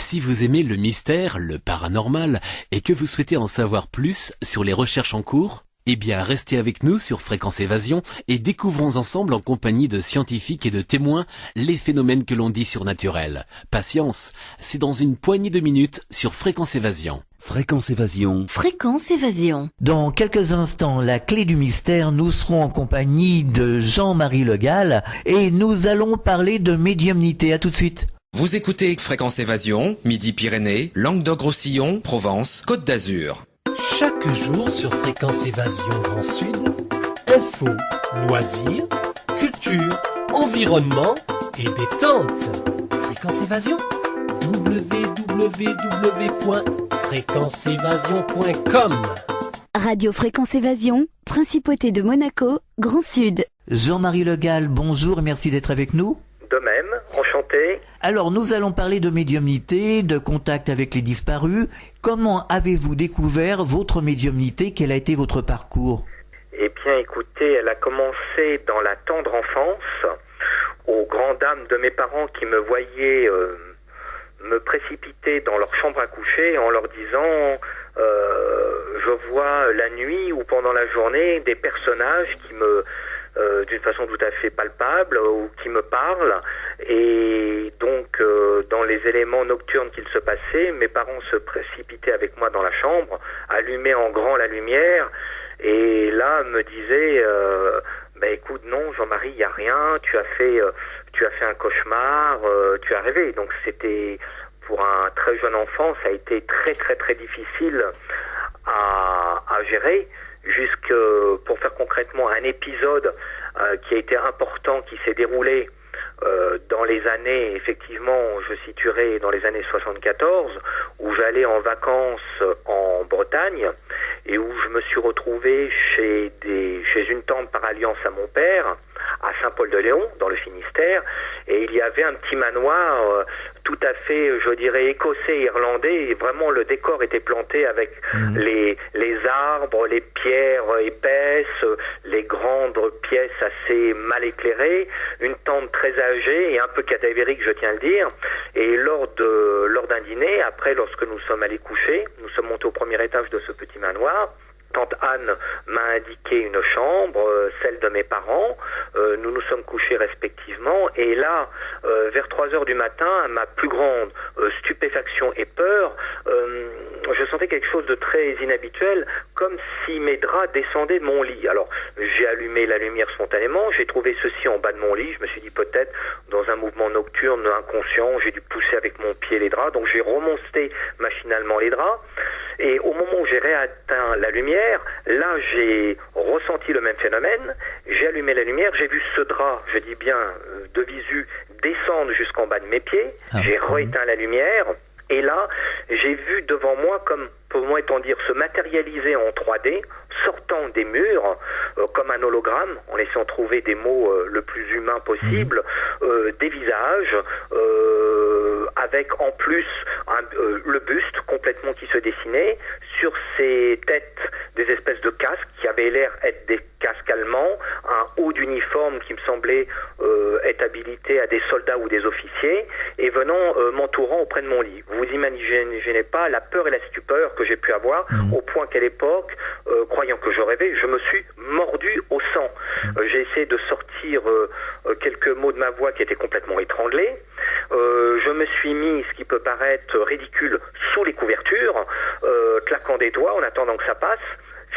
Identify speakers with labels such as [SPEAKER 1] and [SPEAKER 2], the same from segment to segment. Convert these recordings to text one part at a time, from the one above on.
[SPEAKER 1] Si vous aimez le mystère, le paranormal, et que vous souhaitez en savoir plus sur les recherches en cours, eh bien restez avec nous sur Fréquence Évasion et découvrons ensemble en compagnie de scientifiques et de témoins les phénomènes que l'on dit surnaturels. Patience, c'est dans une poignée de minutes sur Fréquence Évasion.
[SPEAKER 2] Fréquence Évasion.
[SPEAKER 3] Fréquence Évasion.
[SPEAKER 4] Dans quelques instants, la clé du mystère, nous serons en compagnie de Jean-Marie Le Gall et nous allons parler de médiumnité. À tout de suite.
[SPEAKER 5] Vous écoutez Fréquence Évasion, Midi-Pyrénées, Languedoc-Roussillon, Provence, Côte d'Azur.
[SPEAKER 6] Chaque jour sur Fréquence Évasion Grand Sud, info, loisirs, culture, environnement et détente. Fréquence Évasion, www.fréquenceévasion.com.
[SPEAKER 3] Radio Fréquence Évasion, Principauté de Monaco, Grand Sud.
[SPEAKER 4] Jean-Marie Le Gall, bonjour et merci d'être avec nous.
[SPEAKER 7] De même, enchanté.
[SPEAKER 4] Alors, nous allons parler de médiumnité, de contact avec les disparus. Comment avez-vous découvert votre médiumnité? Quel a été votre parcours?
[SPEAKER 7] Eh bien, écoutez, elle a commencé dans la tendre enfance, aux grandes dames de mes parents qui me voyaient me précipiter dans leur chambre à coucher en leur disant je vois la nuit ou pendant la journée des personnages qui me d'une façon tout à fait palpable ou qui me parlent, et donc dans les éléments nocturnes qu'il se passait, mes parents se précipitaient avec moi dans la chambre, allumaient en grand la lumière et là me disaient écoute, non Jean-Marie, il n'y a rien, tu as fait un cauchemar, tu as rêvé. Donc c'était, pour un très jeune enfant, ça a été très très très difficile à gérer, pour faire concrètement un épisode qui a été important, qui s'est déroulé dans les années, effectivement, je situerai dans les années 74, où j'allais en vacances en Bretagne et où je me suis retrouvé chez une tante par alliance à mon père, à Saint-Paul-de-Léon, dans le Finistère, et il y avait un petit manoir tout à fait, je dirais, écossais, irlandais, et vraiment le décor était planté avec les arbres, les pierres épaisses, les grandes pièces assez mal éclairées, une tente très âgée et un peu cadavérique, je tiens à le dire, et lors d'un dîner, après, lorsque nous sommes allés coucher, nous sommes montés au premier étage de ce petit manoir. Tante Anne m'a indiqué une chambre, celle de mes parents. Nous nous sommes couchés respectivement. Et là, vers 3 heures du matin, à ma plus grande stupéfaction et peur, je sentais quelque chose de très inhabituel, comme si mes draps descendaient de mon lit. Alors, j'ai allumé la lumière spontanément. J'ai trouvé ceci en bas de mon lit. Je me suis dit peut-être, dans un mouvement nocturne inconscient, j'ai dû pousser avec mon pied les draps. Donc, j'ai remonté machinalement les draps. Et au moment où j'ai réatteint la lumière, là j'ai ressenti le même phénomène, j'ai allumé la lumière, j'ai vu ce drap, je dis bien de visu, descendre jusqu'en bas de mes pieds, j'ai rééteint la lumière, et là j'ai vu devant moi, comme pourrait-on dire, se matérialiser en 3D, sortant des murs, comme un hologramme, en essayant de trouver des mots le plus humain possible, des visages, avec en plus le buste complètement qui se dessinait, sur ces têtes des espèces de casques qui avaient l'air être des casques allemands, un haut d'uniforme qui me semblait être habilité à des soldats ou des officiers, et venant m'entourant auprès de mon lit. Vous imaginez pas la peur et la stupeur que j'ai pu avoir, au point qu'à l'époque, croyant que je rêvais, je me suis mordu au sang. J'ai essayé de sortir quelques mots de ma voix qui étaient complètement étranglés. Je me suis mis, ce qui peut paraître ridicule, sous les couvertures, claquant des doigts en attendant que ça passe.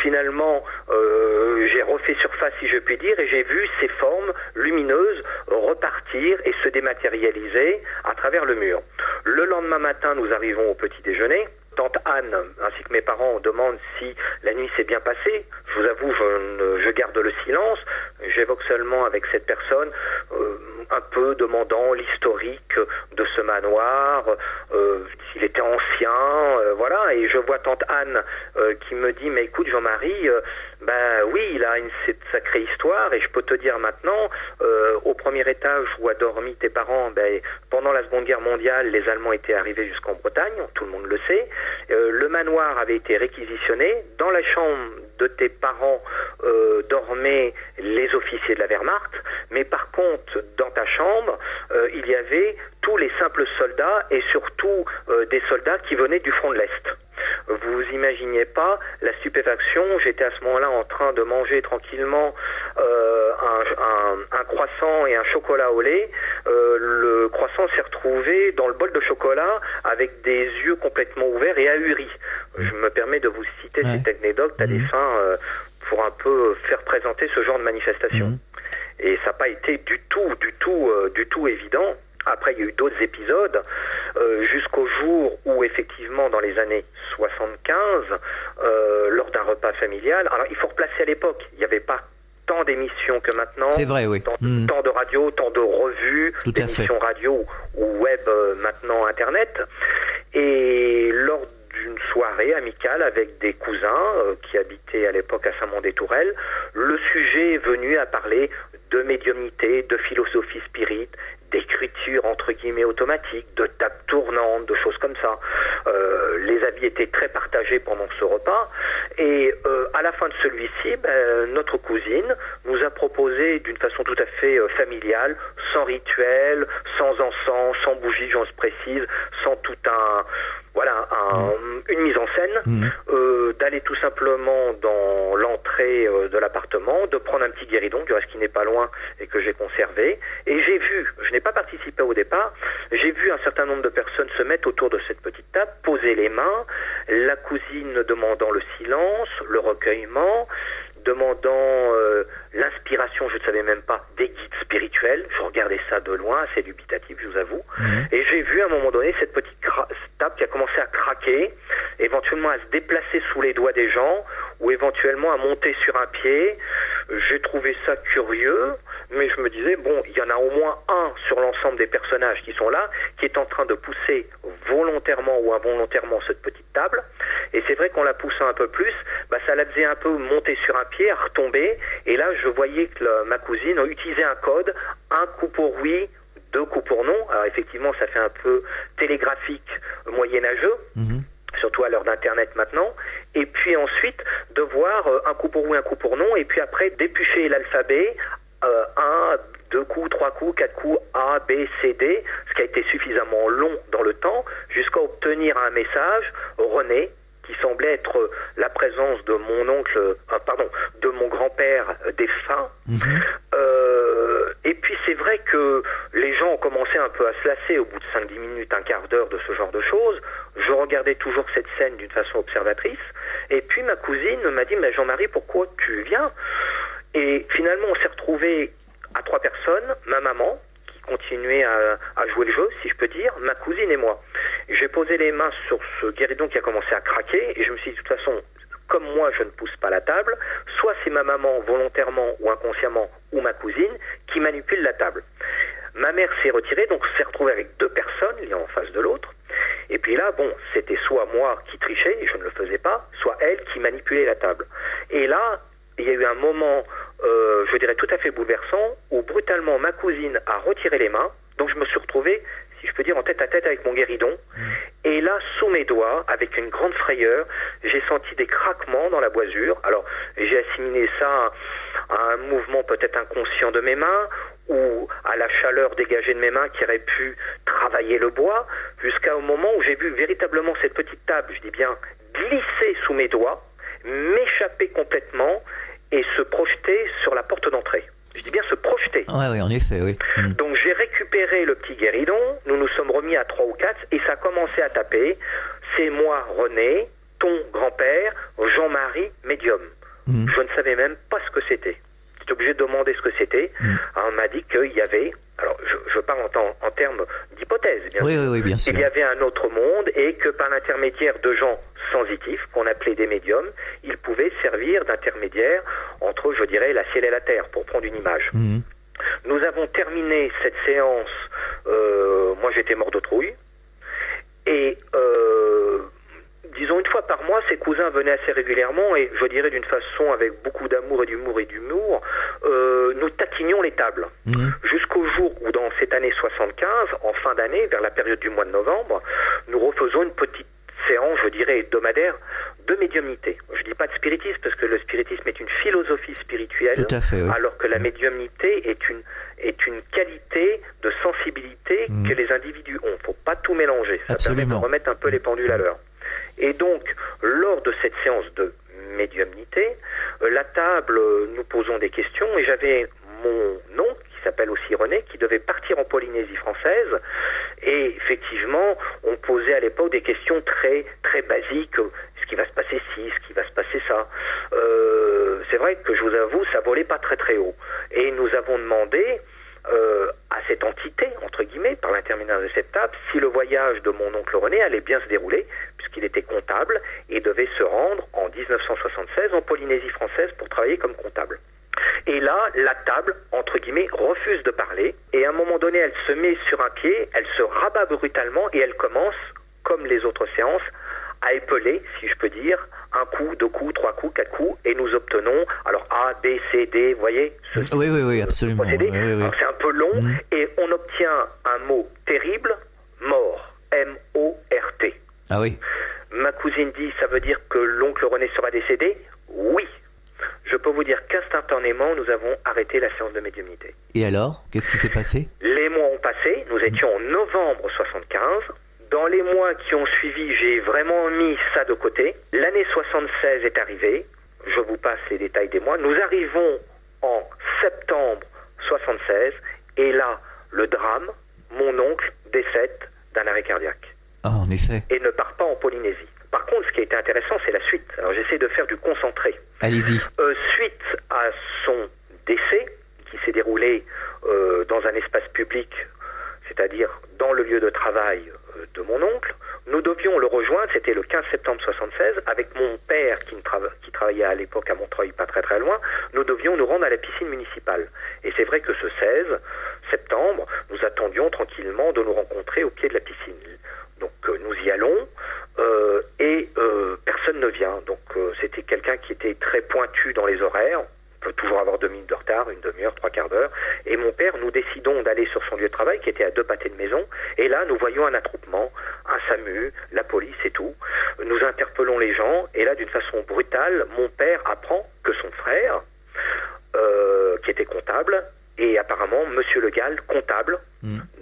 [SPEAKER 7] Finalement, j'ai refait surface, si je puis dire, et j'ai vu ces formes lumineuses repartir et se dématérialiser à travers le mur. Le lendemain matin, nous arrivons au petit déjeuner. Tante Anne, ainsi que mes parents, demandent si la nuit s'est bien passée. Je vous avoue, je garde le silence. J'évoque seulement avec cette personne un peu demandant l'historique de ce manoir, qu'il était ancien, voilà. Et je vois tante Anne qui me dit, mais écoute Jean-Marie, oui, il a une sacrée histoire, et je peux te dire maintenant, au premier étage où a dormi tes parents, pendant la Seconde Guerre mondiale, les Allemands étaient arrivés jusqu'en Bretagne, tout le monde le sait. Le manoir avait été réquisitionné. Dans la chambre de tes parents dormaient les officiers de la Wehrmacht, mais par contre, dans ta chambre, il y avait tous les simples soldats, et surtout des soldats qui venaient du front de l'Est. Vous imaginez pas la stupéfaction. J'étais à ce moment-là en train de manger tranquillement un croissant et un chocolat au lait. Le croissant s'est retrouvé dans le bol de chocolat avec des yeux complètement ouverts et ahuris. Je me permets de vous citer cette anecdote à des fins pour un peu faire présenter ce genre de manifestation. Et ça n'a pas été du tout évident. Après, il y a eu d'autres épisodes, jusqu'au jour où, effectivement, dans les années 75, lors d'un repas familial, alors il faut replacer à l'époque, il n'y avait pas tant d'émissions que maintenant.
[SPEAKER 4] C'est vrai, oui.
[SPEAKER 7] Tant de radio, tant de revues, d'émissions radio ou web, maintenant Internet. Et lors d'une soirée amicale avec des cousins qui habitaient à l'époque à Saint-Mond-des-Tourelles, le sujet est venu à parler de médiumnité, de philosophie spirite, d'écriture entre guillemets automatique, de table tournante, de choses comme ça. Les avis étaient très partagés pendant ce repas, et à la fin de celui-ci, notre cousine nous a proposé d'une façon tout à fait familiale, sans rituel, sans encens, sans bougie, j'en précise, sans tout une mise en scène, d'aller tout simplement dans l'entrée de l'appartement, de prendre un petit guéridon, du reste qui n'est pas loin et que j'ai conservé. Et j'ai vu, je n'ai pas participé au départ, j'ai vu un certain nombre de personnes se mettre autour de cette petite table, poser les mains, la cousine demandant le silence, le recueillement, demandant l'inspiration, je ne savais même pas, des guides spirituels. Je regardais ça de loin, assez dubitatif, je vous avoue. Et j'ai vu à un moment donné cette petite table qui a commencé à craquer, éventuellement à se déplacer sous les doigts des gens, ou éventuellement à monter sur un pied. J'ai trouvé ça curieux, mais je me disais, bon, il y en a au moins un sur l'ensemble des personnages qui sont là, qui est en train de pousser volontairement ou involontairement cette petite table. Et c'est vrai qu'en la poussant un peu plus, ça la faisait un peu monter sur un pied, retomber. Et là, je voyais que ma cousine utilisait un code, un coup pour oui, 2 coups pour non. Alors effectivement, ça fait un peu télégraphique moyenâgeux. Surtout à l'heure d'Internet maintenant, et puis ensuite de voir un coup pour oui, un coup pour non, et puis après d'éplucher l'alphabet, 1, 2 coups, 3 coups, 4 coups, A, B, C, D, ce qui a été suffisamment long dans le temps, jusqu'à obtenir un message, René, qui semblait être la présence de mon de mon grand-père défunt. Et puis c'est vrai que les gens ont commencé un peu à se lasser au bout de 5-10 minutes, un quart d'heure de ce genre de choses. Je regardais toujours cette scène d'une façon observatrice, et puis ma cousine m'a dit, mais Jean-Marie, pourquoi tu viens? Et finalement on s'est retrouvés à 3 personnes, ma maman, qui continuait à jouer le jeu, si je peux dire, ma cousine et moi. J'ai posé les mains sur ce guéridon qui a commencé à craquer, et je me suis dit, de toute façon, comme moi je ne pousse pas la table, soit c'est ma maman volontairement ou inconsciemment, ou ma cousine, qui manipule la table. Ma mère s'est retirée, donc s'est retrouvée avec 2 personnes, l'une en face de l'autre. Et puis là, bon, c'était soit moi qui trichais, et je ne le faisais pas, soit elle qui manipulait la table. Et là, il y a eu un moment, je dirais tout à fait bouleversant, où brutalement ma cousine a retiré les mains, donc je me suis retrouvé, si je peux dire, en tête à tête avec mon guéridon. Et là, sous mes doigts, avec une grande frayeur, j'ai senti des craquements dans la boisure. Alors, j'ai assimilé ça à un mouvement peut-être inconscient de mes mains, ou à la chaleur dégagée de mes mains qui aurait pu travailler le bois, jusqu'au moment où j'ai vu véritablement cette petite table, je dis bien, glisser sous mes doigts, m'échapper complètement et se projeter sur la porte d'entrée. Je dis bien se projeter.
[SPEAKER 4] Oui, en effet, oui.
[SPEAKER 7] Donc j'ai récupéré le petit guéridon, nous nous sommes remis à 3 ou 4, et ça a commencé à taper. C'est moi, René, ton grand-père, Jean-Marie, médium. Je ne savais même pas ce que c'était. J'étais obligé de demander ce que c'était. Alors, on m'a dit qu'il y avait, alors je parle en termes d'hypothèse, bien sûr.
[SPEAKER 4] Oui, bien sûr.
[SPEAKER 7] Il y avait un autre monde, et que par l'intermédiaire de gens sensitifs, qu'on appelait des médiums, ils pouvaient servir d'intermédiaire entre, je dirais, la ciel et la terre, pour prendre une image. Nous avons terminé cette séance, moi j'étais mort de trouille, et cousin venait assez régulièrement et je dirais d'une façon avec beaucoup d'amour et d'humour, nous taquinions les tables. Jusqu'au jour où dans cette année 75, en fin d'année, vers la période du mois de novembre, nous refaisons une petite séance, je dirais hebdomadaire, de médiumnité. Je dis pas de spiritisme parce que le spiritisme est une philosophie spirituelle,
[SPEAKER 4] tout à fait, oui.
[SPEAKER 7] alors que la médiumnité est une qualité de sensibilité que les individus ont. Faut pas tout mélanger. Ça
[SPEAKER 4] Absolument.
[SPEAKER 7] permet de remettre un peu les pendules à l'heure. Et donc, lors de cette séance de médiumnité, la table, nous posons des questions et j'avais mon oncle, qui s'appelle aussi René, qui devait partir en Polynésie française. Et effectivement, on posait à l'époque des questions très, très basiques. Ce qui va se passer ci, ce qui va se passer ça. C'est vrai que je vous avoue, ça volait pas très très haut. Et nous avons demandé à cette entité, entre guillemets, par l'intermédiaire de cette table, si le voyage de mon oncle René allait bien se dérouler, puisqu'il était comptable et devait se rendre en 1976 en Polynésie française pour travailler comme comptable. Et là, la table, entre guillemets, refuse de parler, et à un moment donné, elle se met sur un pied, elle se rabat brutalement, et elle commence, comme les autres séances, à épeler, si je peux dire, un coup, 2 coups, 3 coups, 4 coups, et nous obtenons, alors A, B, C, D, vous voyez
[SPEAKER 4] Oui, absolument.
[SPEAKER 7] procédé.
[SPEAKER 4] Oui.
[SPEAKER 7] Alors, c'est un peu long, et on obtient un mot terrible, mort, M-O-R-T.
[SPEAKER 4] Ah oui.
[SPEAKER 7] Ma cousine dit, ça veut dire que l'oncle René sera décédé? Oui. Je peux vous dire qu'instantanément, nous avons arrêté la séance de médiumnité.
[SPEAKER 4] Et alors, qu'est-ce qui s'est passé?
[SPEAKER 7] Les mois ont passé, nous étions en novembre 75. Dans les mois qui ont suivi, j'ai vraiment mis ça de côté. L'année 76 est arrivée, je vous passe les détails des mois. Nous arrivons en septembre 76, et là, le drame, mon oncle décède d'un arrêt cardiaque.
[SPEAKER 4] Ah, en effet.
[SPEAKER 7] Et ne part pas en Polynésie. Par contre, ce qui a été intéressant, c'est la suite. Alors j'essaie de faire du concentré.
[SPEAKER 4] Allez-y.
[SPEAKER 7] Suite à son décès, qui s'est déroulé dans un espace public, c'est-à-dire dans le lieu de travail de mon oncle, nous devions le rejoindre, c'était le 15 septembre 76, avec mon père qui travaillait à l'époque à Montreuil, pas très très loin, nous devions nous rendre à la piscine municipale. Et c'est vrai que ce 16 septembre, nous attendions tranquillement de nous rencontrer au pied de la piscine. Donc nous y allons et personne ne vient. Donc c'était quelqu'un qui était très pointu dans les horaires. On peut toujours avoir 2 minutes de retard, une demi-heure, 3/4 d'heure. Et mon père, nous décidons d'aller sur son lieu de travail qui était à 2 pâtés de maison. Et là, nous voyons un attroupement, un SAMU, la police et tout. Nous interpellons les gens. Et là, d'une façon brutale, mon père apprend que son frère, qui était comptable, et apparemment, Monsieur Le Gall, comptable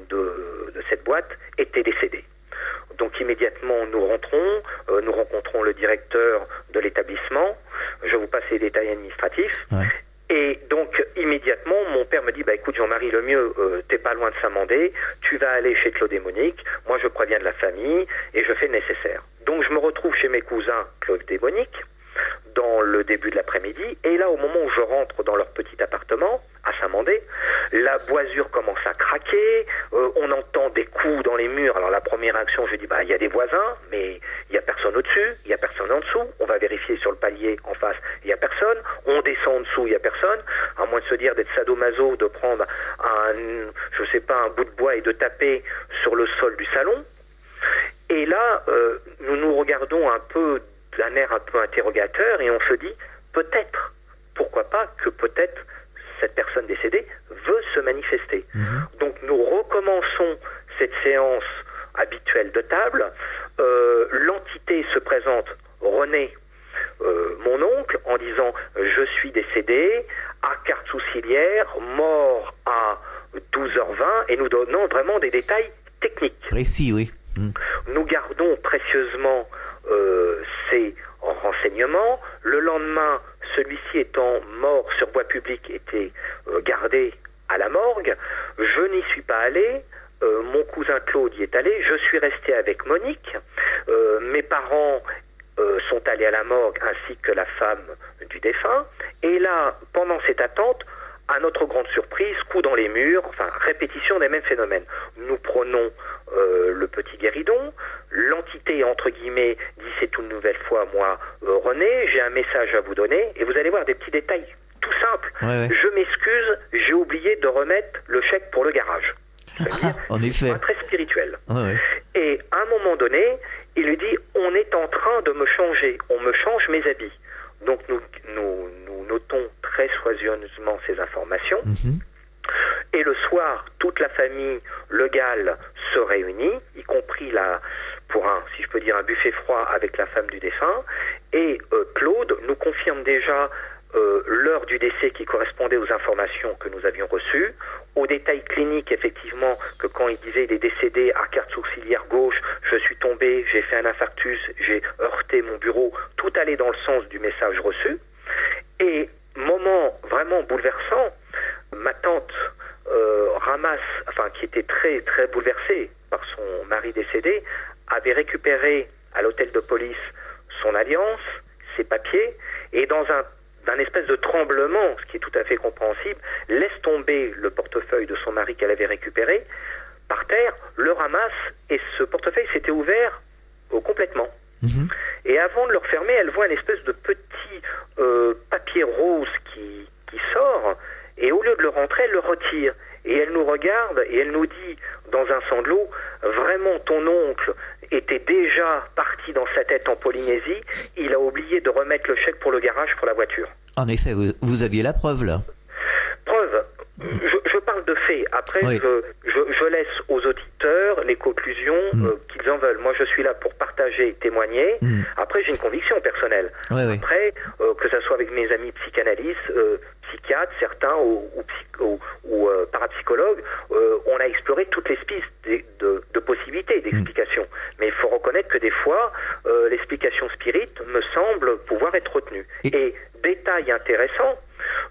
[SPEAKER 7] de cette boîte, était décédé. Donc immédiatement, nous rentrons, nous rencontrons le directeur de l'établissement. Je vous passe les détails administratifs. Ouais. Et donc, immédiatement, mon père me dit, écoute Jean-Marie, le mieux, t'es pas loin de Saint-Mandé, tu vas aller chez Claude et Monique, moi je préviens de la famille, et je fais le nécessaire. Donc je me retrouve chez mes cousins Claude et Monique, dans le début de l'après-midi, et là, au moment où je rentre dans leur petit appartement, à Saint-Mandé, la boisure commence à craquer, on entend des coups dans les murs. Alors la première réaction, je dis, il y a des voisins, mais il n'y a personne au-dessus, il n'y a personne en dessous, on va vérifier sur le palier en face, il n'y a personne, on descend en dessous, il n'y a personne, à moins de se dire d'être sadomaso, de prendre un bout de bois et de taper sur le sol du salon. Et là, nous nous regardons un peu d'un air un peu interrogateur, et on se dit, peut-être, pourquoi pas, que peut-être cette personne décédée veut se manifester. Donc nous recommençons cette séance habituelle de table. L'entité se présente, René, mon oncle, en disant, je suis décédé, à carte sourcilière, mort à 12h20, et nous donnons vraiment des détails techniques.
[SPEAKER 4] Précis, oui.
[SPEAKER 7] Nous gardons précieusement ces renseignements. Le lendemain, celui-ci étant mort sur voie publique, était gardé à la morgue. Je n'y suis pas allé. Mon cousin Claude y est allé. Je suis resté avec Monique. Mes parents sont allés à la morgue, ainsi que la femme du défunt. Et là, pendant cette attente, à notre grande surprise, coup dans les murs, répétition des mêmes phénomènes. Nous prenons le petit guéridon, l'entité, entre guillemets, dit c'est une nouvelle fois moi, René, j'ai un message à vous donner, et vous allez voir des petits détails tout simples.
[SPEAKER 4] Ouais.
[SPEAKER 7] Je m'excuse, j'ai oublié de remettre le chèque pour le garage.
[SPEAKER 4] En effet.
[SPEAKER 7] Très spirituel.
[SPEAKER 4] Ouais.
[SPEAKER 7] Et à un moment donné, il lui dit « On est en train de me changer, on me change mes habits ». Donc nous notons très soigneusement ces informations. Et le soir, toute la famille Le Gall se réunit, y compris pour un buffet froid avec la femme du défunt. Et Claude nous confirme déjà l'heure du décès qui correspondait aux informations que nous avions reçues, aux détails cliniques, effectivement, que quand il disait il est décédé, arcade sourcilière gauche, je suis tombé, j'ai fait un infarctus, j'ai heurté mon bureau, tout allait dans le sens du message reçu. Et moment vraiment bouleversant, ma tante qui était très très bouleversée par son mari décédé, avait récupéré à l'hôtel de police son alliance, ses papiers, et dans d'un espèce de tremblement, ce qui est tout à fait compréhensible, laisse tomber le portefeuille de son mari qu'elle avait récupéré par terre, le ramasse, et ce portefeuille s'était ouvert complètement. Et avant de le refermer, elle voit une espèce de petit papier rose qui sort, et au lieu de le rentrer, elle le retire. Et elle nous regarde et elle nous dit, dans un sanglot, vraiment ton oncle était déjà parti dans sa tête en Polynésie, il a oublié de remettre le chèque pour le garage pour la voiture.
[SPEAKER 4] En effet, vous aviez la preuve là.
[SPEAKER 7] Preuve. Je parle de faits. Après,
[SPEAKER 4] oui.
[SPEAKER 7] je laisse aux auditeurs les conclusions qu'ils en veulent. Moi, je suis là pour partager, témoigner. Après, j'ai une conviction personnelle.
[SPEAKER 4] Oui.
[SPEAKER 7] Après, que ça soit avec mes amis psychanalystes, psychiatres, certains, ou parapsychologues, on a exploré toutes les pistes de possibilités d'explication. Mais il faut reconnaître que des fois, l'explication spirite me semble pouvoir être retenue. Et détail intéressant,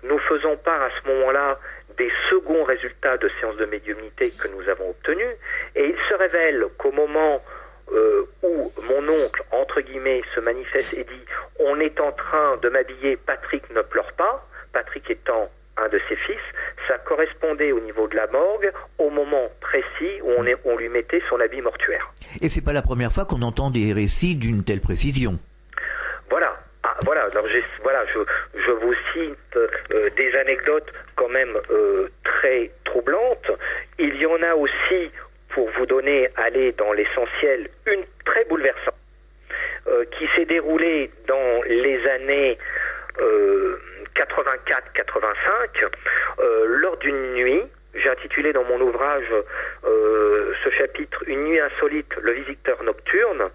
[SPEAKER 7] nous faisons part à ce moment-là des seconds résultats de séances de médiumnité que nous avons obtenus, et il se révèle qu'au moment où mon oncle, entre guillemets, se manifeste et dit « On est en train de m'habiller, Patrick ne pleure pas », Patrick étant un de ses fils, ça correspondait au niveau de la morgue au moment précis où on lui mettait son habit mortuaire.
[SPEAKER 4] Et c'est pas la première fois qu'on entend des récits d'une telle précision.
[SPEAKER 7] Voilà. Alors je vous cite des anecdotes quand même très troublantes. Il y en a aussi, pour vous donner, aller dans l'essentiel, une très bouleversante, qui s'est déroulée dans les années 84-85, lors d'une nuit. J'ai intitulé dans mon ouvrage ce chapitre « Une nuit insolite, le visiteur nocturne ».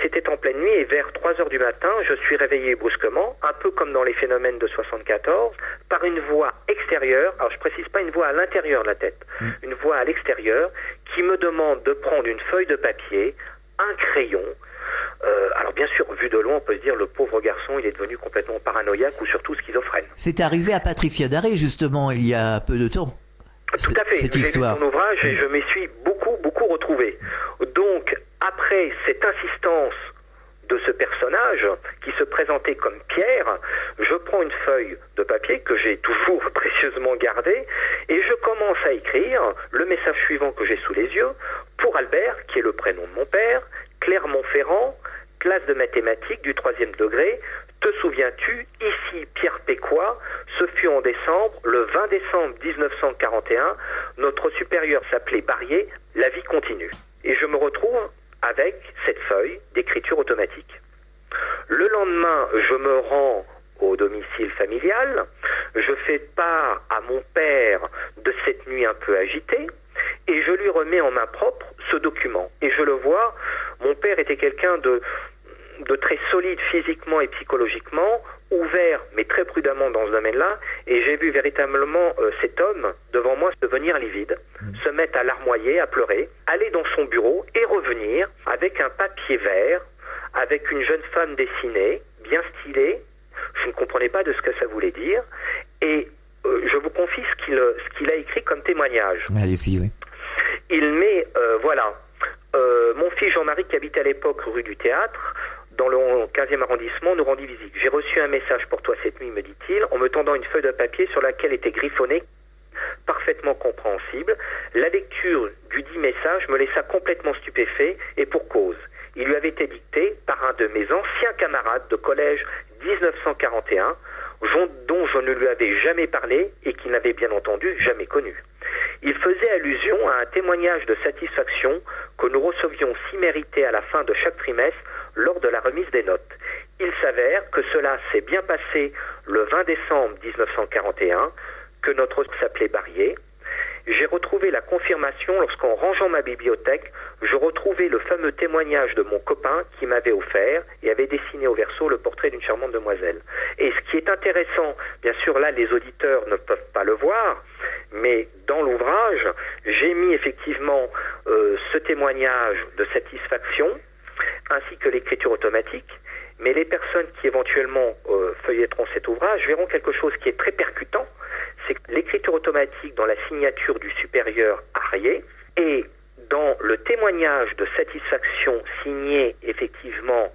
[SPEAKER 7] C'était en pleine nuit et vers 3h du matin, je suis réveillé brusquement, un peu comme dans les phénomènes de 74, par une voix extérieure, alors je précise pas une voix à l'intérieur de la tête, une voix à l'extérieur qui me demande de prendre une feuille de papier, un crayon. Alors bien sûr, vu de loin, on peut se dire le pauvre garçon, il est devenu complètement paranoïaque ou surtout schizophrène.
[SPEAKER 4] C'est arrivé à Patricia Daré justement il y a peu de temps.
[SPEAKER 7] Tout à fait.
[SPEAKER 4] Cette
[SPEAKER 7] J'ai
[SPEAKER 4] histoire.
[SPEAKER 7] lu son ouvrage et je m'y suis beaucoup retrouvé. Donc, après cette insistance de ce personnage qui se présentait comme Pierre, je prends une feuille de papier que j'ai toujours précieusement gardée et je commence à écrire le message suivant que j'ai sous les yeux. Pour Albert, qui est le prénom de mon père, Clermont-Ferrand, classe de mathématiques du 3e degré, te souviens-tu, ici Pierre Pécois, ce fut en décembre, le 20 décembre 1941, notre supérieur s'appelait Barrier, la vie continue. Et je me retrouve avec cette feuille d'écriture automatique. Le lendemain, je me rends au domicile familial, je fais part à mon père de cette nuit un peu agitée, et je lui remets en main propre ce document. Et je le vois, mon père était quelqu'un de très solide physiquement et psychologiquement, ouvert mais très prudemment dans ce domaine-là, et j'ai vu véritablement cet homme devant moi devenir livide, se mettre à larmoyer, à pleurer, aller dans son bureau et revenir avec un papier vert, avec une jeune femme dessinée, bien stylée. Je ne comprenais pas de ce que ça voulait dire, et je vous confie ce qu'il a écrit comme témoignage.
[SPEAKER 4] Allez-y, oui.
[SPEAKER 7] Il met, mon fils Jean-Marie, qui habitait à l'époque rue du Théâtre, dans le 15e arrondissement, nous rendit visite. J'ai reçu un message pour toi cette nuit, me dit-il, en me tendant une feuille de papier sur laquelle était griffonné, parfaitement compréhensible. La lecture du dit message me laissa complètement stupéfait, et pour cause. Il lui avait été dicté par un de mes anciens camarades de collège 1941, dont je ne lui avais jamais parlé et qu'il n'avait bien entendu jamais connu. Il faisait allusion à un témoignage de satisfaction que nous recevions si rémunérité à la fin de chaque trimestre lors de la remise des notes. Il s'avère que cela s'est bien passé le 20 décembre 1941, que notre hôte s'appelait Barrier. J'ai retrouvé la confirmation lorsqu'en rangeant ma bibliothèque, je retrouvais le fameux témoignage de mon copain qui m'avait offert et avait dessiné au verso le portrait d'une charmante demoiselle. Et ce qui est intéressant, bien sûr là les auditeurs ne peuvent pas le voir, mais dans l'ouvrage, j'ai mis effectivement ce témoignage de satisfaction, ainsi que l'écriture automatique. Mais les personnes qui éventuellement feuilletteront cet ouvrage verront quelque chose qui est très percutant, c'est que l'écriture automatique dans la signature du supérieur Arié et dans le témoignage de satisfaction signé effectivement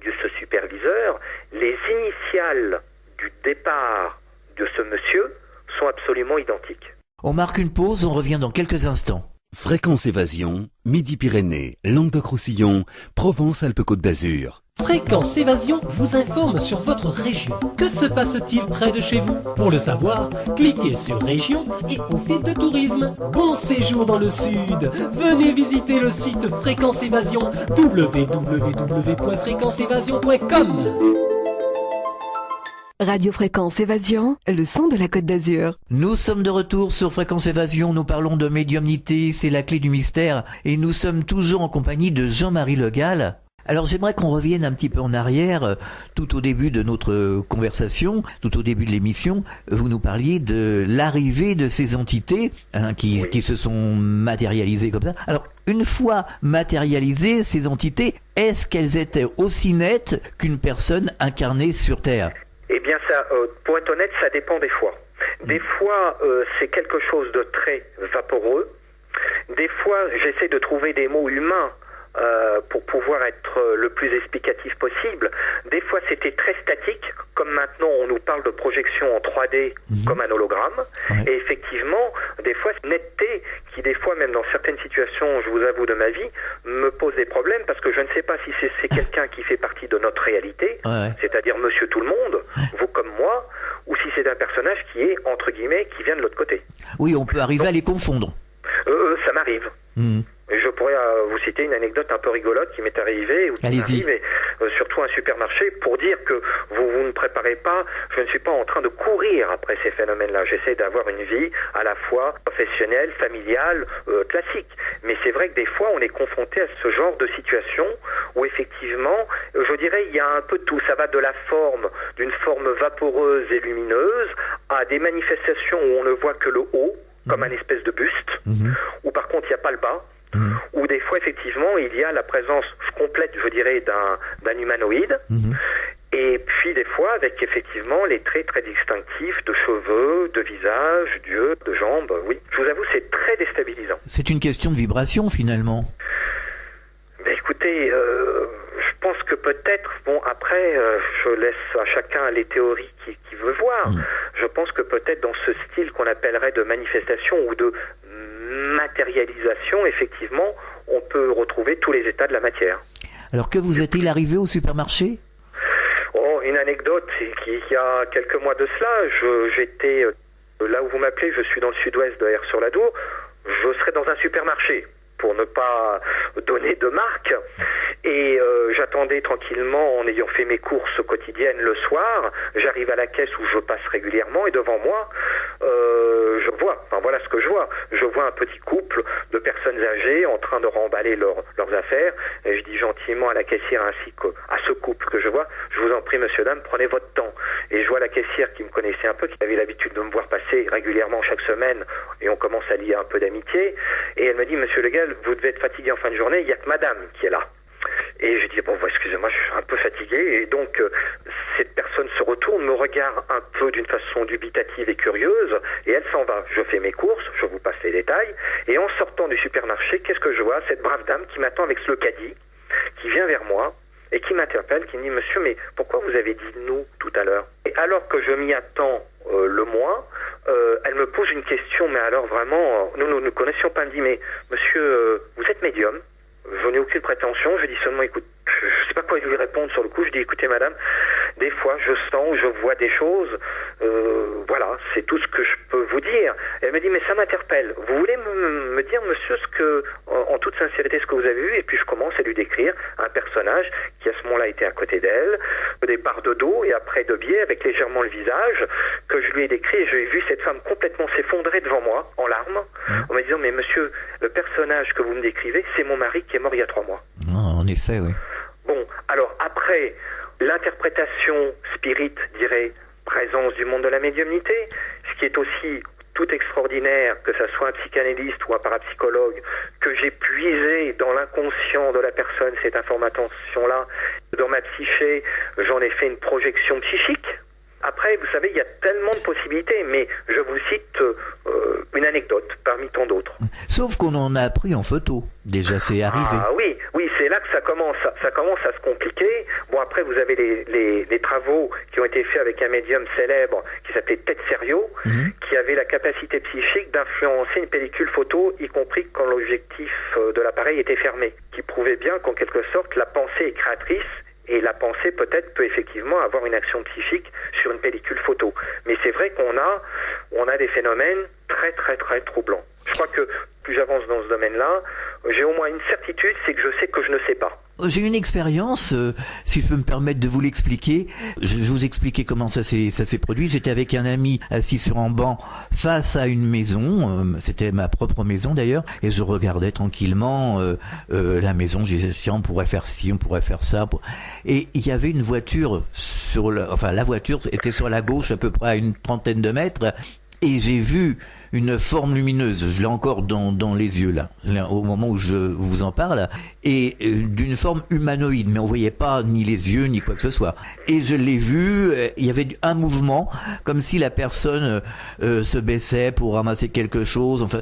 [SPEAKER 7] de ce superviseur, les initiales du départ de ce monsieur sont absolument identiques.
[SPEAKER 4] On marque une pause, on revient dans quelques instants.
[SPEAKER 2] Fréquence Évasion, Midi-Pyrénées, Languedoc-Roussillon, Provence-Alpes-Côte d'Azur.
[SPEAKER 6] Fréquence Évasion vous informe sur votre région. Que se passe-t-il près de chez vous? Pour le savoir, cliquez sur Région et Office de tourisme. Bon séjour dans le sud. Venez visiter le site Fréquence Évasion, www.fréquenceévasion.com.
[SPEAKER 8] Radio Fréquence Évasion, le son de la Côte d'Azur.
[SPEAKER 4] Nous sommes de retour sur Fréquence Évasion, nous parlons de médiumnité, c'est la clé du mystère, et nous sommes toujours en compagnie de Jean-Marie Le Gall. Alors j'aimerais qu'on revienne un petit peu en arrière, tout au début de notre conversation, tout au début de l'émission, vous nous parliez de l'arrivée de ces entités qui se sont matérialisées comme ça. Alors une fois matérialisées, ces entités, est-ce qu'elles étaient aussi nettes qu'une personne incarnée sur Terre?
[SPEAKER 7] Eh bien, ça, pour être honnête, ça dépend des fois. Des fois, c'est quelque chose de très vaporeux. Des fois, j'essaie de trouver des mots humains pour pouvoir être le plus explicatif possible. Des fois, c'était très statique, comme maintenant on nous parle de projection en 3D comme un hologramme. Ouais. Et effectivement, des fois, netteté qui, des fois, même dans certaines situations, je vous avoue, de ma vie, me pose des problèmes parce que je ne sais pas si c'est quelqu'un qui fait partie de notre réalité, c'est-à-dire Monsieur Tout-le-Monde, vous comme moi, ou si c'est un personnage qui est, entre guillemets, qui vient de l'autre côté.
[SPEAKER 4] Oui, on peut arriver à les confondre.
[SPEAKER 7] Ça m'arrive. Je pourrais vous citer une anecdote un peu rigolote qui m'est arrivée, ou qui m'arrive, et surtout un supermarché, pour dire que vous ne préparez pas, je ne suis pas en train de courir après ces phénomènes-là. J'essaie d'avoir une vie à la fois professionnelle, familiale, classique. Mais c'est vrai que des fois, on est confronté à ce genre de situation où effectivement, je dirais, il y a un peu de tout. Ça va de la forme, d'une forme vaporeuse et lumineuse, à des manifestations où on ne voit que le haut, comme un espèce de buste, où par contre il n'y a pas le bas, où des fois effectivement il y a la présence complète, je dirais, d'un humanoïde, et puis des fois avec effectivement les traits très distinctifs de cheveux, de visage, d'yeux, de jambes. Oui, je vous avoue, c'est très déstabilisant.
[SPEAKER 4] C'est une question de vibration finalement.
[SPEAKER 7] Ben écoutez, je pense que peut-être, bon après, je laisse à chacun les théories qu'il veut voir. Je pense que peut-être dans ce style qu'on appellerait de manifestation ou de matérialisation, effectivement, on peut retrouver tous les états de la matière.
[SPEAKER 4] Alors que vous est-il arrivé au supermarché?
[SPEAKER 7] Oh, une anecdote, c'est qu'il y a quelques mois de cela, j'étais là où vous m'appelez, je suis dans le sud-ouest de Aire-sur-la-Dour, je serais dans un supermarché, pour ne pas donner de marque. Et j'attendais tranquillement en ayant fait mes courses quotidiennes le soir. J'arrive à la caisse où je passe régulièrement et devant moi, je vois, enfin voilà ce que je vois. Je vois un petit couple de personnes âgées en train de remballer leurs affaires. Et je dis gentiment à la caissière ainsi qu'à ce couple que je vois, je vous en prie monsieur, dame, prenez votre temps. Et je vois la caissière qui me connaissait un peu, qui avait l'habitude de me voir passer régulièrement chaque semaine, et on commence à lier un peu d'amitié. Et elle me dit, monsieur Le Gall, vous devez être fatigué en fin de journée, il n'y a que madame qui est là. Et je dis, bon, excusez-moi, je suis un peu fatigué. Et donc, cette personne se retourne, me regarde un peu d'une façon dubitative et curieuse, et elle s'en va. Je fais mes courses, je vous passe les détails, et en sortant du supermarché, qu'est-ce que je vois? Cette brave dame qui m'attend avec le caddie, qui vient vers moi, et qui m'interpelle, qui me dit, monsieur, mais pourquoi vous avez dit nous tout à l'heure? Et alors que je m'y attends le moins, elle me pose une question, mais alors vraiment, nous ne connaissions pas. Elle me dit, mais monsieur, vous êtes médium? Je n'ai aucune prétention, je dis seulement, écoute, je ne sais pas quoi lui répondre sur le coup. Je dis, écoutez madame, des fois je sens, je vois des choses, Voilà, c'est tout ce que je peux vous dire. Elle me dit, mais ça m'interpelle. Vous voulez me dire, monsieur, en toute sincérité, ce que vous avez vu? Et puis je commence à lui décrire un personnage qui à ce moment-là était à côté d'elle, des barres de dos et après de biais avec légèrement le visage, que je lui ai décrit, et j'ai vu cette femme complètement s'effondrer devant moi, en larmes, en me disant, mais monsieur, le personnage que vous me décrivez, c'est mon mari qui est mort il y a 3 mois.
[SPEAKER 4] En effet, oui.
[SPEAKER 7] Bon, alors après, l'interprétation spirit dirait présence du monde de la médiumnité, ce qui est aussi tout extraordinaire, que ça soit un psychanalyste ou un parapsychologue, que j'ai puisé dans l'inconscient de la personne cette information-là, dans ma psyché, j'en ai fait une projection psychique. Après, vous savez, il y a tellement de possibilités, mais je vous cite une anecdote parmi tant d'autres.
[SPEAKER 4] Sauf qu'on en a pris en photo. Déjà, c'est arrivé.
[SPEAKER 7] Ah oui, c'est là que ça commence à se compliquer. Bon, après, vous avez les travaux qui ont été faits avec un médium célèbre qui s'appelait Ted Serio, qui avait la capacité psychique d'influencer une pellicule photo, y compris quand l'objectif de l'appareil était fermé, qui prouvait bien qu'en quelque sorte, la pensée est créatrice. Et la pensée, peut-être, peut effectivement avoir une action psychique sur une pellicule photo. Mais c'est vrai qu'on a des phénomènes très, très, très troublants. Je crois que plus j'avance dans ce domaine-là, j'ai au moins une certitude, c'est que je sais que je ne sais pas.
[SPEAKER 4] J'ai une expérience, si je peux me permettre de vous l'expliquer. Je vais vous expliquer comment ça s'est produit. J'étais avec un ami assis sur un banc face à une maison. C'était ma propre maison d'ailleurs. Et je regardais tranquillement la maison. Je disais, tiens, on pourrait faire ci, on pourrait faire ça. Et il y avait une voiture la voiture était sur la gauche à peu près à une 30aine de mètres. Et j'ai vu une forme lumineuse, je l'ai encore dans les yeux là, au moment où je vous en parle, et d'une forme humanoïde, mais on voyait pas ni les yeux ni quoi que ce soit. Et je l'ai vu, il y avait un mouvement, comme si la personne se baissait pour ramasser quelque chose, enfin.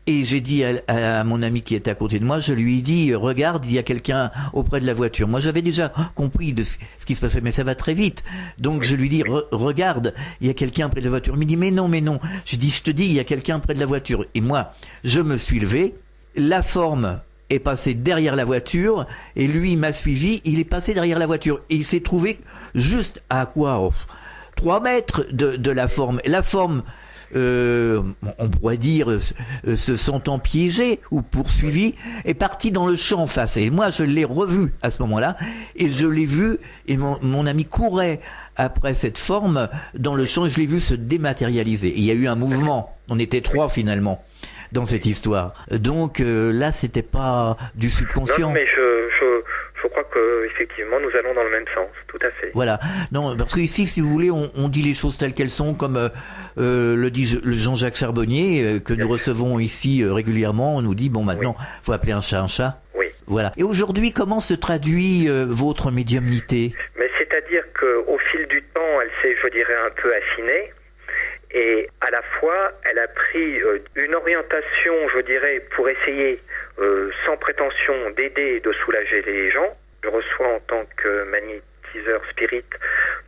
[SPEAKER 4] Et j'ai dit à mon ami qui était à côté de moi, je lui ai dit, regarde, il y a quelqu'un auprès de la voiture. Moi, j'avais déjà compris de ce qui se passait, mais ça va très vite. Donc, je lui dis, regarde, il y a quelqu'un près de la voiture. Il me dit, mais non. Je dis, je te dis, il y a quelqu'un près de la voiture. Et moi, je me suis levé, la forme est passée derrière la voiture, et lui, il m'a suivi, il est passé derrière la voiture. Et il s'est trouvé juste à 3 mètres de la forme. La forme, on pourrait dire, se sentant piégé ou poursuivi, est parti dans le champ en face. Et moi, je l'ai revu à ce moment-là, et je l'ai vu, et mon ami courait après cette forme dans le champ, et je l'ai vu se dématérialiser. Et il y a eu un mouvement. On était 3 finalement dans cette histoire. Donc là, c'était pas du subconscient.
[SPEAKER 7] Non, mais je crois que effectivement nous allons dans le même sens, tout à fait.
[SPEAKER 4] Voilà. Non, parce que ici, si vous voulez, on dit les choses telles qu'elles sont, comme le dit Jean-Jacques Charbonnier, que nous recevons ici régulièrement. On nous dit maintenant, faut appeler un chat un chat.
[SPEAKER 7] Oui.
[SPEAKER 4] Voilà. Et aujourd'hui, comment se traduit votre médiumnité?
[SPEAKER 7] Mais c'est-à-dire qu'au fil du temps, elle s'est, je dirais, un peu affinée. Et à la fois, elle a pris une orientation, je dirais, pour essayer, sans prétention, d'aider et de soulager les gens. Je reçois en tant que magnétiseur spirit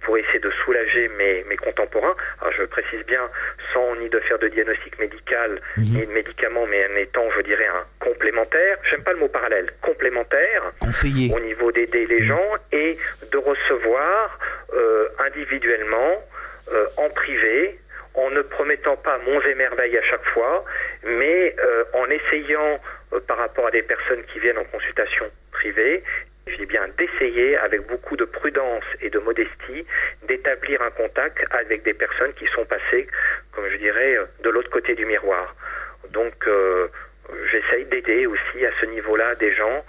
[SPEAKER 7] pour essayer de soulager mes contemporains. Alors je précise bien, sans ni de faire de diagnostic médical, ni de médicaments, mais en étant, je dirais, un complémentaire. J'aime pas le mot parallèle. Complémentaire.
[SPEAKER 4] Conseiller.
[SPEAKER 7] Au niveau d'aider les gens et de recevoir individuellement, en privé, en ne promettant pas monts et merveilles à chaque fois, mais en essayant, par rapport à des personnes qui viennent en consultation privée, je dis bien d'essayer, avec beaucoup de prudence et de modestie, d'établir un contact avec des personnes qui sont passées, comme je dirais, de l'autre côté du miroir. Donc, j'essaye d'aider aussi à ce niveau-là des gens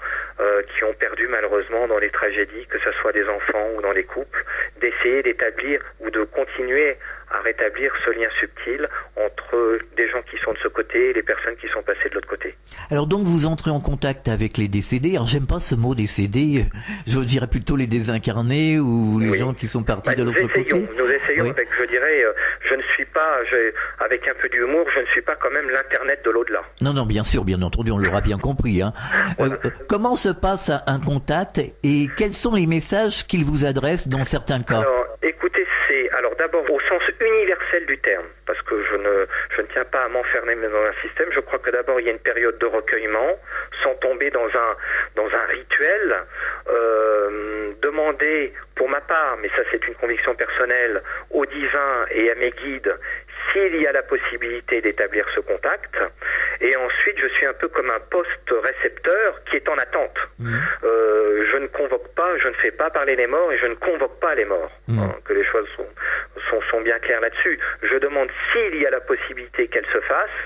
[SPEAKER 7] qui ont perdu malheureusement dans les tragédies, que ce soit des enfants ou dans les couples, d'essayer d'établir ou de continuer à rétablir ce lien subtil entre des gens qui sont de ce côté et les personnes qui sont passées de l'autre côté.
[SPEAKER 4] Alors donc vous entrez en contact avec les décédés. Alors j'aime pas ce mot décédés, je dirais plutôt les désincarnés ou les gens qui sont partis de l'autre côté.
[SPEAKER 7] Nous essayons avec, je dirais, je ne suis pas, avec un peu d'humour, je ne suis pas quand même l'internet de l'au-delà.
[SPEAKER 4] Non, bien sûr, bien entendu, on l'aura bien compris. Voilà. Comment se passe un contact et quels sont les messages qu'il vous adresse dans certains cas?
[SPEAKER 7] Alors, écoutez, alors d'abord au sens universel du terme, parce que je ne tiens pas à m'enfermer dans un système. Je crois que d'abord il y a une période de recueillement, sans tomber dans un rituel. Demander, pour ma part, pas, mais ça c'est une conviction personnelle, au divin et à mes guides s'il y a la possibilité d'établir ce contact. Et ensuite, je suis un peu comme un poste récepteur qui est en attente. Je ne convoque pas, je ne fais pas parler les morts et je ne convoque pas les morts. Que les choses sont bien claires là-dessus. Je demande s'il y a la possibilité qu'elle se fasse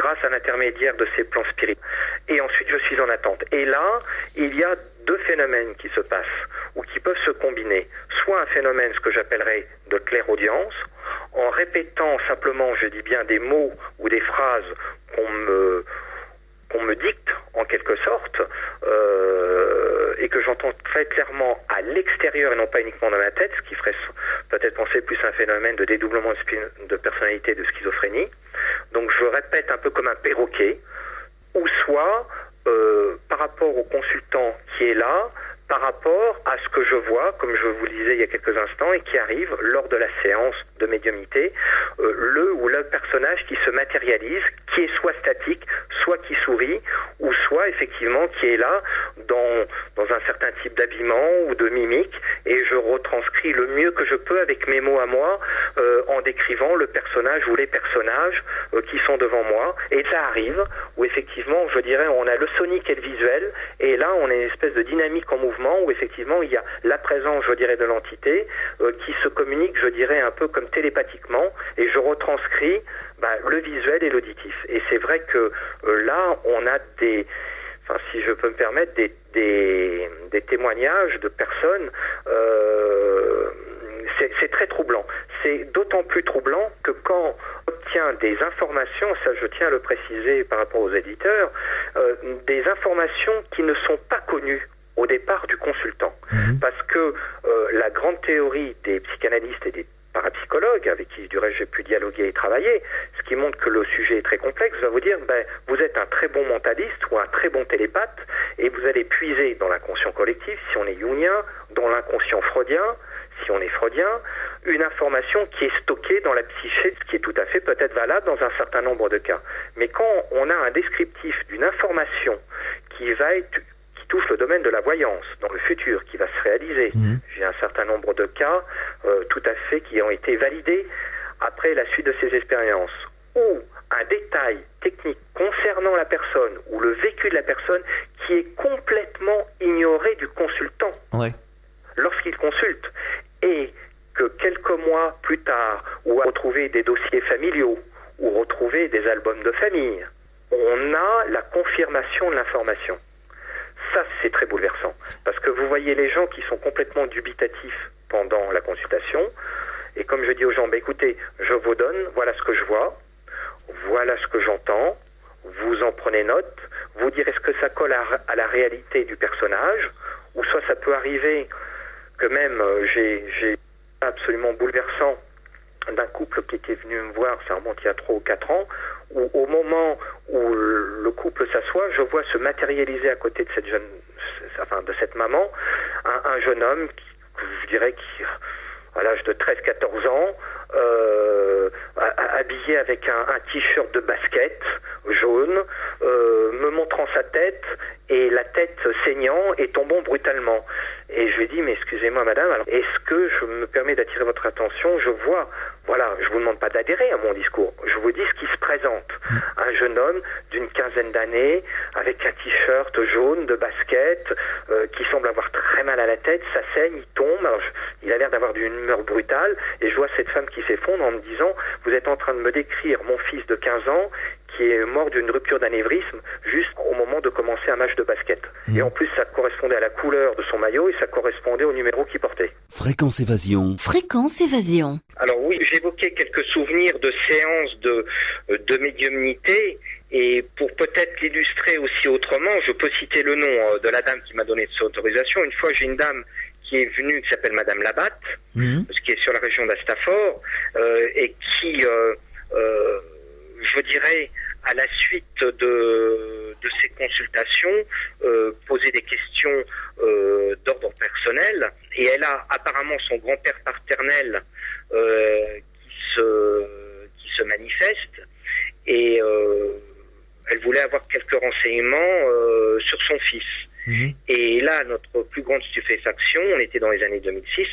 [SPEAKER 7] grâce à l'intermédiaire de ces plans spirituels. Et ensuite, je suis en attente. Et là, il y a deux phénomènes qui se passent ou qui peuvent se combiner. Soit un phénomène, ce que j'appellerais de clairaudience, en répétant simplement, je dis bien, des mots ou des phrases qu'on me dicte en quelque sorte et que j'entends très clairement à l'extérieur et non pas uniquement dans ma tête, ce qui ferait peut-être penser plus à un phénomène de dédoublement de personnalité, de schizophrénie. Donc je répète un peu comme un perroquet, ou soit par rapport au consultant qui est là, par rapport à ce que je vois, comme je vous le disais il y a quelques instants, et qui arrive lors de la séance de médiumnité, le ou le personnage qui se matérialise, qui est soit statique, soit qui sourit, ou soit effectivement qui est là dans un certain type d'habillement ou de mimique, et je retranscris le mieux que je peux avec mes mots à moi, en décrivant le personnage ou les personnages qui sont devant moi. Et ça arrive où effectivement, je dirais, on a le sonique et le visuel, et là on a une espèce de dynamique en mouvement où effectivement il y a la présence, je dirais, de l'entité qui se communique, je dirais, un peu comme télépathiquement, et je retranscris le visuel et l'auditif. Et c'est vrai que là on a si je peux me permettre, des témoignages de personnes, c'est très troublant. C'est d'autant plus troublant que quand on obtient des informations, ça je tiens à le préciser par rapport aux éditeurs, des informations qui ne sont pas connues au départ du consultant. Parce que la grande théorie des psychanalystes et des parapsychologue, avec qui du reste j'ai pu dialoguer et travailler, ce qui montre que le sujet est très complexe, va vous dire, vous êtes un très bon mentaliste ou un très bon télépathe, et vous allez puiser dans l'inconscient collectif, si on est jungien, dans l'inconscient freudien, si on est freudien, une information qui est stockée dans la psyché, ce qui est tout à fait peut-être valable dans un certain nombre de cas. Mais quand on a un descriptif d'une information qui touche le domaine de la voyance dans le futur, qui va se réaliser. J'ai un certain nombre de cas tout à fait qui ont été validés après la suite de ces expériences, ou un détail technique concernant la personne ou le vécu de la personne qui est complètement ignoré du consultant lorsqu'il consulte, et que quelques mois plus tard, ou à retrouver des dossiers familiaux ou retrouver des albums de famille, on a la confirmation de l'information. Ça, c'est très bouleversant, parce que vous voyez les gens qui sont complètement dubitatifs pendant la consultation, et comme je dis aux gens, écoutez, je vous donne, voilà ce que je vois, voilà ce que j'entends, vous en prenez note, vous direz est-ce que ça colle à la réalité du personnage, ou soit ça peut arriver que même j'ai absolument bouleversant d'un couple qui était venu me voir, ça remonte il y a 3 ou 4 ans, où au moment où le couple s'assoit, je vois se matérialiser à côté de cette maman, un jeune homme je dirais qui à l'âge de 13-14 ans, habillé avec un t-shirt de basket jaune, me montrant sa tête, et la tête saignant et tombant brutalement. Et je lui ai dit, mais excusez-moi madame, alors est-ce que je me permets d'attirer votre attention? Je vois, voilà, je vous demande pas d'adhérer à mon discours, je vous dis ce qui se présente. Un jeune homme d'une quinzaine d'années, avec un t-shirt jaune de basket, qui semble avoir très mal à la tête, ça saigne, il tombe, alors il a l'air d'avoir d'une humeur brutale, et je vois cette femme qui s'effondre en me disant, vous êtes en train de me décrire mon fils de 15 ans, qui est mort d'une rupture d'anévrisme juste au moment de commencer un match de basket. Et en plus, ça correspondait à la couleur de son maillot et ça correspondait au numéro qu'il portait.
[SPEAKER 2] Fréquence Évasion.
[SPEAKER 3] Fréquence Évasion.
[SPEAKER 7] Alors oui, j'évoquais quelques souvenirs de séances de médiumnité, et pour peut-être l'illustrer aussi autrement, je peux citer le nom de la dame qui m'a donné cette autorisation. Une fois, j'ai une dame qui est venue, qui s'appelle Madame Labatte, qui est sur la région d'Astafort, et qui... je dirais, à la suite de ces consultations, poser des questions d'ordre personnel, et elle a apparemment son grand-père paternel qui se manifeste, et elle voulait avoir quelques renseignements sur son fils. Et là, notre plus grande stupéfaction, on était dans les années 2006,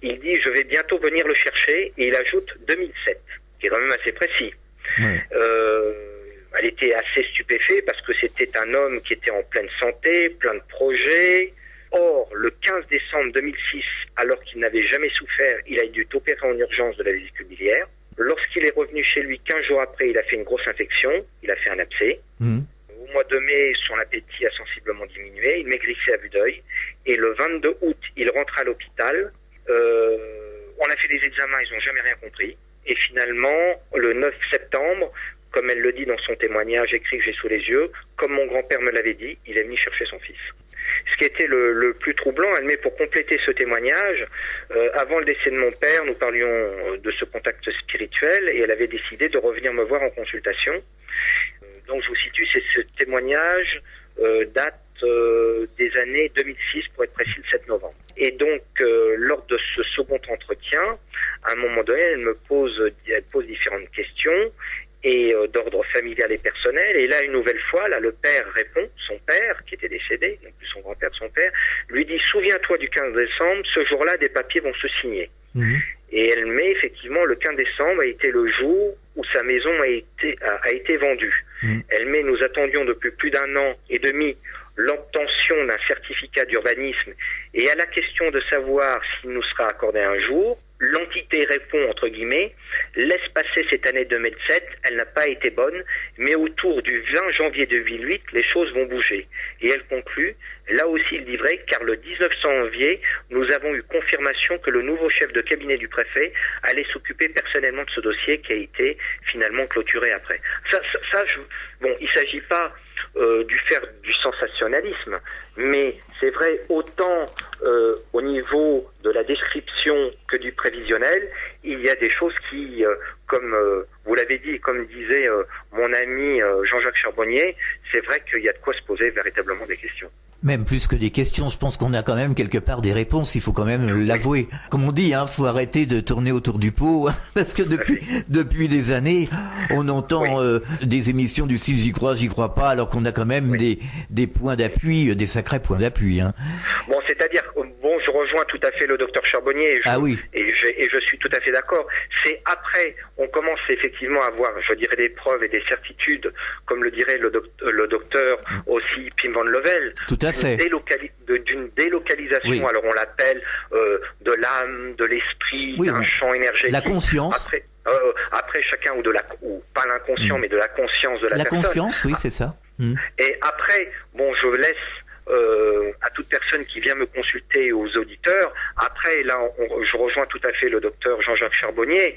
[SPEAKER 7] il dit « je vais bientôt venir le chercher » et il ajoute 2007, qui est quand même assez précis. Elle était assez stupéfaite parce que c'était un homme qui était en pleine santé, plein de projets. Or, le 15 décembre 2006, alors qu'il n'avait jamais souffert, il a dû opérer en urgence de la vésicule biliaire. Lorsqu'il est revenu chez lui 15 jours après, il a fait une grosse infection, il a fait un abcès. Au mois de mai, son appétit a sensiblement diminué, il maigrissait à vue d'œil. Et le 22 août, il rentre à l'hôpital. On a fait des examens, ils n'ont jamais rien compris. Et finalement, le 9 septembre, comme elle le dit dans son témoignage écrit que j'ai sous les yeux, comme mon grand-père me l'avait dit, il est venu chercher son fils. Ce qui était le plus troublant, elle met pour compléter ce témoignage, avant le décès de mon père, nous parlions de ce contact spirituel et elle avait décidé de revenir me voir en consultation. Donc je vous situe, ce témoignage date des années 2006, pour être précis, le 7 novembre. Et donc, lors de ce second entretien, à un moment donné, elle pose différentes questions et d'ordre familial et personnel. Et là, une nouvelle fois, là, le père répond, son père, qui était décédé, non plus son grand-père, son père, lui dit « Souviens-toi du 15 décembre, ce jour-là, des papiers vont se signer. Et elle met effectivement, le 15 décembre a été le jour où sa maison a été vendue. Elle met « Nous attendions depuis plus d'1 an et demi l'obtention d'un certificat d'urbanisme et à la question de savoir s'il nous sera accordé un jour, l'entité répond, entre guillemets, laisse passer cette année 2007, elle n'a pas été bonne, mais autour du 20 janvier 2008, les choses vont bouger. Et elle conclut, là aussi il dit vrai, car le 19 janvier, nous avons eu confirmation que le nouveau chef de cabinet du préfet allait s'occuper personnellement de ce dossier qui a été finalement clôturé après. Bon, il ne s'agit pas du sensationnalisme, mais c'est vrai autant au niveau de la description que du prévisionnel, il y a des choses qui, comme vous l'avez dit, comme disait mon ami Jean-Jacques Charbonnier, c'est vrai qu'il y a de quoi se poser véritablement des questions.
[SPEAKER 4] Même plus que des questions, je pense qu'on a quand même quelque part des réponses, il faut quand même l'avouer. Comme on dit, faut arrêter de tourner autour du pot, parce que depuis des années, on entend des émissions du style j'y crois pas, alors qu'on a quand même des points d'appui, des sacrés points d'appui.
[SPEAKER 7] Bon, c'est-à-dire, je rejoins tout à fait le docteur Charbonnier, et je suis tout à fait d'accord. C'est après, on commence effectivement à avoir, je dirais, des preuves et des certitudes, comme le dirait le docteur aussi Pim van Level.
[SPEAKER 4] Tout à fait.
[SPEAKER 7] D'une délocalisation, alors on l'appelle de l'âme, de l'esprit, d'un champ énergétique.
[SPEAKER 4] La conscience.
[SPEAKER 7] Après chacun, ou pas l'inconscient, mais de la conscience de la personne.
[SPEAKER 4] La conscience, oui, c'est ça.
[SPEAKER 7] Et après, je laisse à toute personne qui vient me consulter, aux auditeurs. Après, là, je rejoins tout à fait le docteur Jean-Jacques Charbonnier.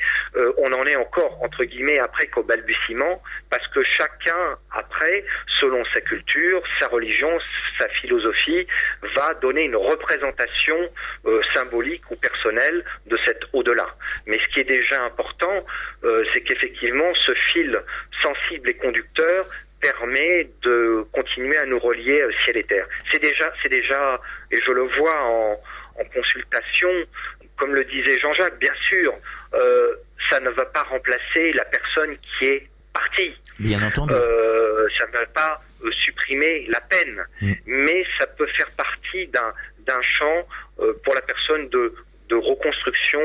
[SPEAKER 7] On en est encore, entre guillemets, après qu'au balbutiement, parce que chacun, après, selon sa culture, sa religion, sa philosophie, va donner une représentation symbolique ou personnelle de cet au-delà. Mais ce qui est déjà important, c'est qu'effectivement, ce fil sensible et conducteur permet de continuer à nous relier ciel et terre. C'est déjà, et je le vois en consultation, comme le disait Jean-Jacques, bien sûr, ça ne va pas remplacer la personne qui est partie.
[SPEAKER 4] Bien entendu.
[SPEAKER 7] Ça ne va pas supprimer la peine, mais ça peut faire partie d'un champ pour la personne de reconstruction,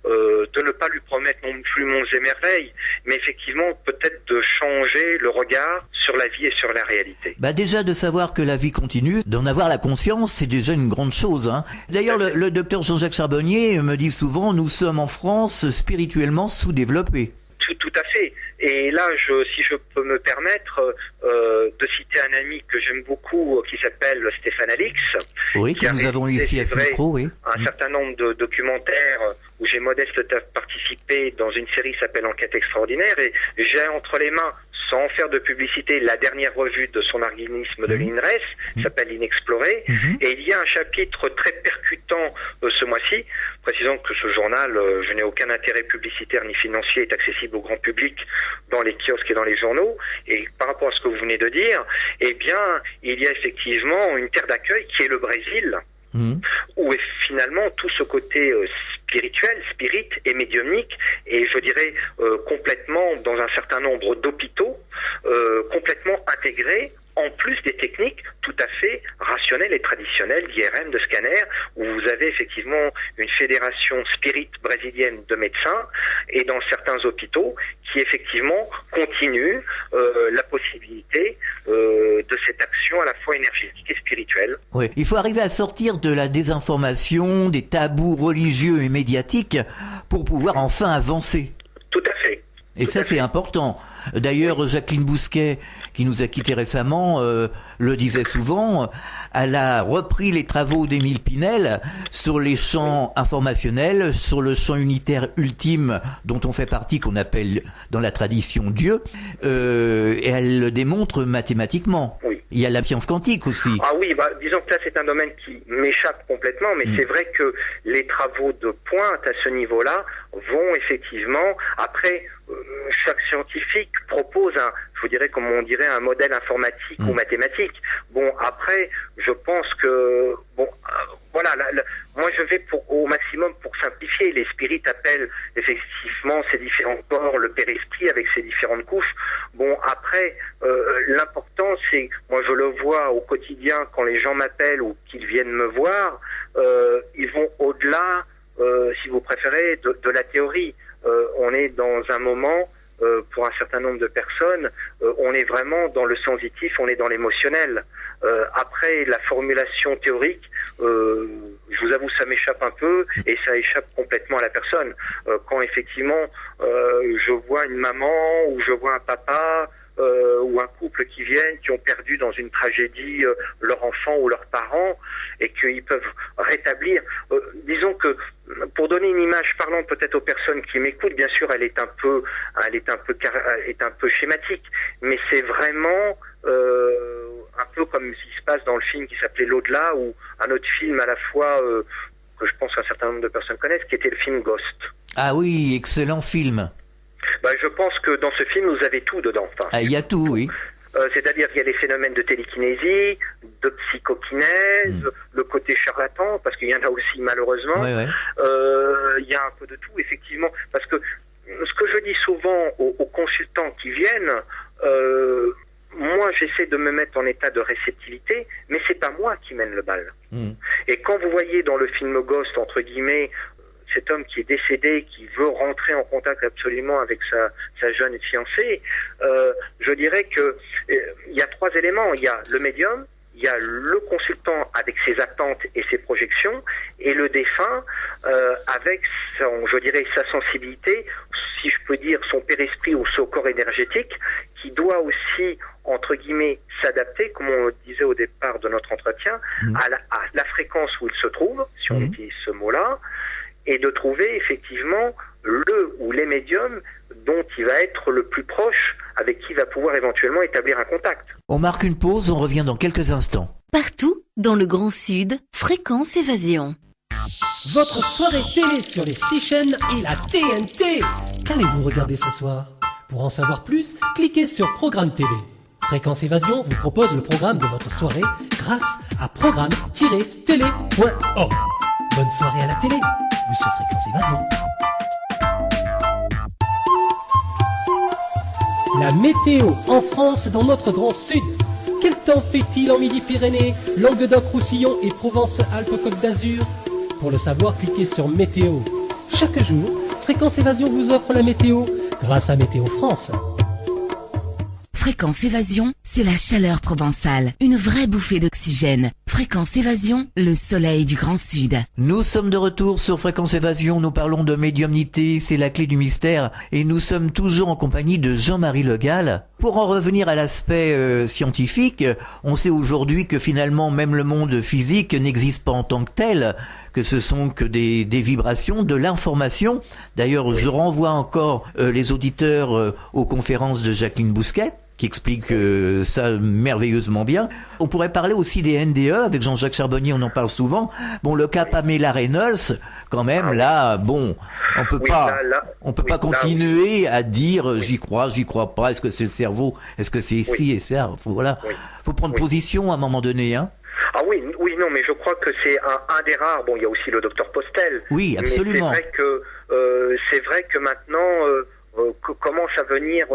[SPEAKER 7] de ne pas lui promettre non plus monts et merveilles, mais effectivement peut-être de changer le regard sur la vie et sur la réalité.
[SPEAKER 4] Déjà de savoir que la vie continue, d'en avoir la conscience, c'est déjà une grande chose. D'ailleurs, le docteur Jean-Jacques Charbonnier me dit souvent, nous sommes en France spirituellement sous-développés.
[SPEAKER 7] Tout à fait. Et là, si je peux me permettre de citer un ami que j'aime beaucoup, qui s'appelle Stéphane Alix.
[SPEAKER 4] Oui, que nous avons ici à ce micro, oui.
[SPEAKER 7] Un certain nombre de documentaires où j'ai modestement participé dans une série qui s'appelle Enquête extraordinaire, et j'ai entre les mains, sans faire de publicité, la dernière revue de son organisme de l'INRES, s'appelle Inexploré, et il y a un chapitre très percutant ce mois-ci, précisant que ce journal, je n'ai aucun intérêt publicitaire ni financier, est accessible au grand public dans les kiosques et dans les journaux, et par rapport à ce que vous venez de dire, eh bien, il y a effectivement une terre d'accueil qui est le Brésil, où finalement tout ce côté spirituel, spirit et médiumnique, et je dirais complètement dans un certain nombre d'hôpitaux, complètement intégré en plus des techniques tout à fait rationnelles et traditionnelles d'IRM, de scanner, où vous avez effectivement une fédération spirit brésilienne de médecins et dans certains hôpitaux qui effectivement continuent la possibilité de cette action à la fois énergétique et spirituelle.
[SPEAKER 4] Oui, il faut arriver à sortir de la désinformation, des tabous religieux et médiatiques pour pouvoir enfin avancer.
[SPEAKER 7] Tout à fait.
[SPEAKER 4] Et ça, c'est important. D'ailleurs, Jacqueline Bousquet, qui nous a quittés récemment, le disait souvent, elle a repris les travaux d'Émile Pinel sur les champs informationnels, sur le champ unitaire ultime dont on fait partie, qu'on appelle dans la tradition Dieu, et elle le démontre mathématiquement.
[SPEAKER 7] Oui.
[SPEAKER 4] Il y a la science quantique aussi.
[SPEAKER 7] Ah oui, disons que là c'est un domaine qui m'échappe complètement, mais c'est vrai que les travaux de pointe à ce niveau-là vont effectivement, après, chaque scientifique propose je vous dirais, comme on dirait, un modèle informatique ou mathématique. Bon, après, je pense que, voilà, moi je vais au maximum pour simplifier. Les spirites appellent effectivement ces différents corps, le père-esprit avec ses différentes couches. Bon, après, l'important c'est, moi je le vois au quotidien quand les gens m'appellent ou qu'ils viennent me voir, ils vont au-delà, si vous préférez, de la théorie. On est dans un moment, pour un certain nombre de personnes, on est vraiment dans le sensitif, on est dans l'émotionnel. Après, la formulation théorique, je vous avoue, ça m'échappe un peu et ça échappe complètement à la personne. Quand effectivement, je vois une maman ou je vois un papa ou un couple qui viennent, qui ont perdu dans une tragédie leur enfant ou leurs parents et qu'ils peuvent rétablir. Disons que pour donner une image parlante peut-être aux personnes qui m'écoutent, bien sûr, elle est un peu schématique, mais c'est vraiment un peu comme ce qui se passe dans le film qui s'appelait L'Au-delà, ou un autre film à la fois que je pense qu'un certain nombre de personnes connaissent, qui était le film Ghost.
[SPEAKER 4] Ah oui, excellent film.
[SPEAKER 7] Je pense que dans ce film, vous avez tout dedans. Enfin,
[SPEAKER 4] il y a tout, oui.
[SPEAKER 7] C'est-à-dire qu'il y a les phénomènes de télékinésie, de psychokinèse, le côté charlatan, parce qu'il y en a aussi malheureusement.
[SPEAKER 4] Ouais.
[SPEAKER 7] Il y a un peu de tout, effectivement. Parce que ce que je dis souvent aux consultants qui viennent, moi j'essaie de me mettre en état de réceptivité, mais c'est pas moi qui mène le bal. Et quand vous voyez dans le film Ghost, entre guillemets, cet homme qui est décédé, qui veut rentrer en contact absolument avec sa jeune fiancée, je dirais que il y a trois éléments. Il y a le médium, il y a le consultant avec ses attentes et ses projections, et le défunt avec sa sensibilité, si je peux dire son père-esprit ou son corps énergétique, qui doit aussi, entre guillemets, s'adapter, comme on le disait au départ de notre entretien, à la fréquence où il se trouve, si on utilise ce mot-là, et de trouver effectivement le ou les médiums dont il va être le plus proche, avec qui il va pouvoir éventuellement établir un contact.
[SPEAKER 4] On marque une pause, on revient dans quelques instants.
[SPEAKER 3] Partout, dans le Grand Sud, Fréquence Évasion.
[SPEAKER 6] Votre soirée télé sur les 6 chaînes et la TNT. Qu'allez-vous regarder ce soir? Pour en savoir plus, cliquez sur Programme TV. Fréquence Évasion vous propose le programme de votre soirée grâce à programme-télé.org. Bonne soirée à la télé ou sur Fréquence Évasion. La météo en France dans notre Grand Sud. Quel temps fait-il en Midi-Pyrénées, Languedoc-Roussillon et Provence-Alpes-Côte d'Azur? Pour le savoir, cliquez sur Météo. Chaque jour, Fréquence Évasion vous offre la météo grâce à Météo France.
[SPEAKER 9] Fréquence Évasion, c'est la chaleur provençale, une vraie bouffée d'oxygène. Fréquence Évasion, le soleil du Grand Sud.
[SPEAKER 4] Nous sommes de retour sur Fréquence Évasion, nous parlons de médiumnité, c'est la clé du mystère, et nous sommes toujours en compagnie de Jean-Marie Le Gall. Pour en revenir à l'aspect scientifique, on sait aujourd'hui que finalement même le monde physique n'existe pas en tant que tel, que ce sont que des vibrations, de l'information. D'ailleurs, je renvoie encore les auditeurs aux conférences de Jacqueline Bousquet, qui explique ça merveilleusement bien. On pourrait parler aussi des NDE, avec Jean-Jacques Charbonnier, on en parle souvent. Bon, le cas Pamela Reynolds, quand même, là, bon, on peut pas continuer à dire j'y crois pas, est-ce que c'est le cerveau, est-ce que c'est ici et ça, voilà. Faut prendre position à un moment donné, hein.
[SPEAKER 7] Ah oui, non, mais je crois que c'est un des rares. Bon, il y a aussi le docteur Postel.
[SPEAKER 4] Oui, absolument.
[SPEAKER 7] Mais c'est vrai que maintenant commencent à venir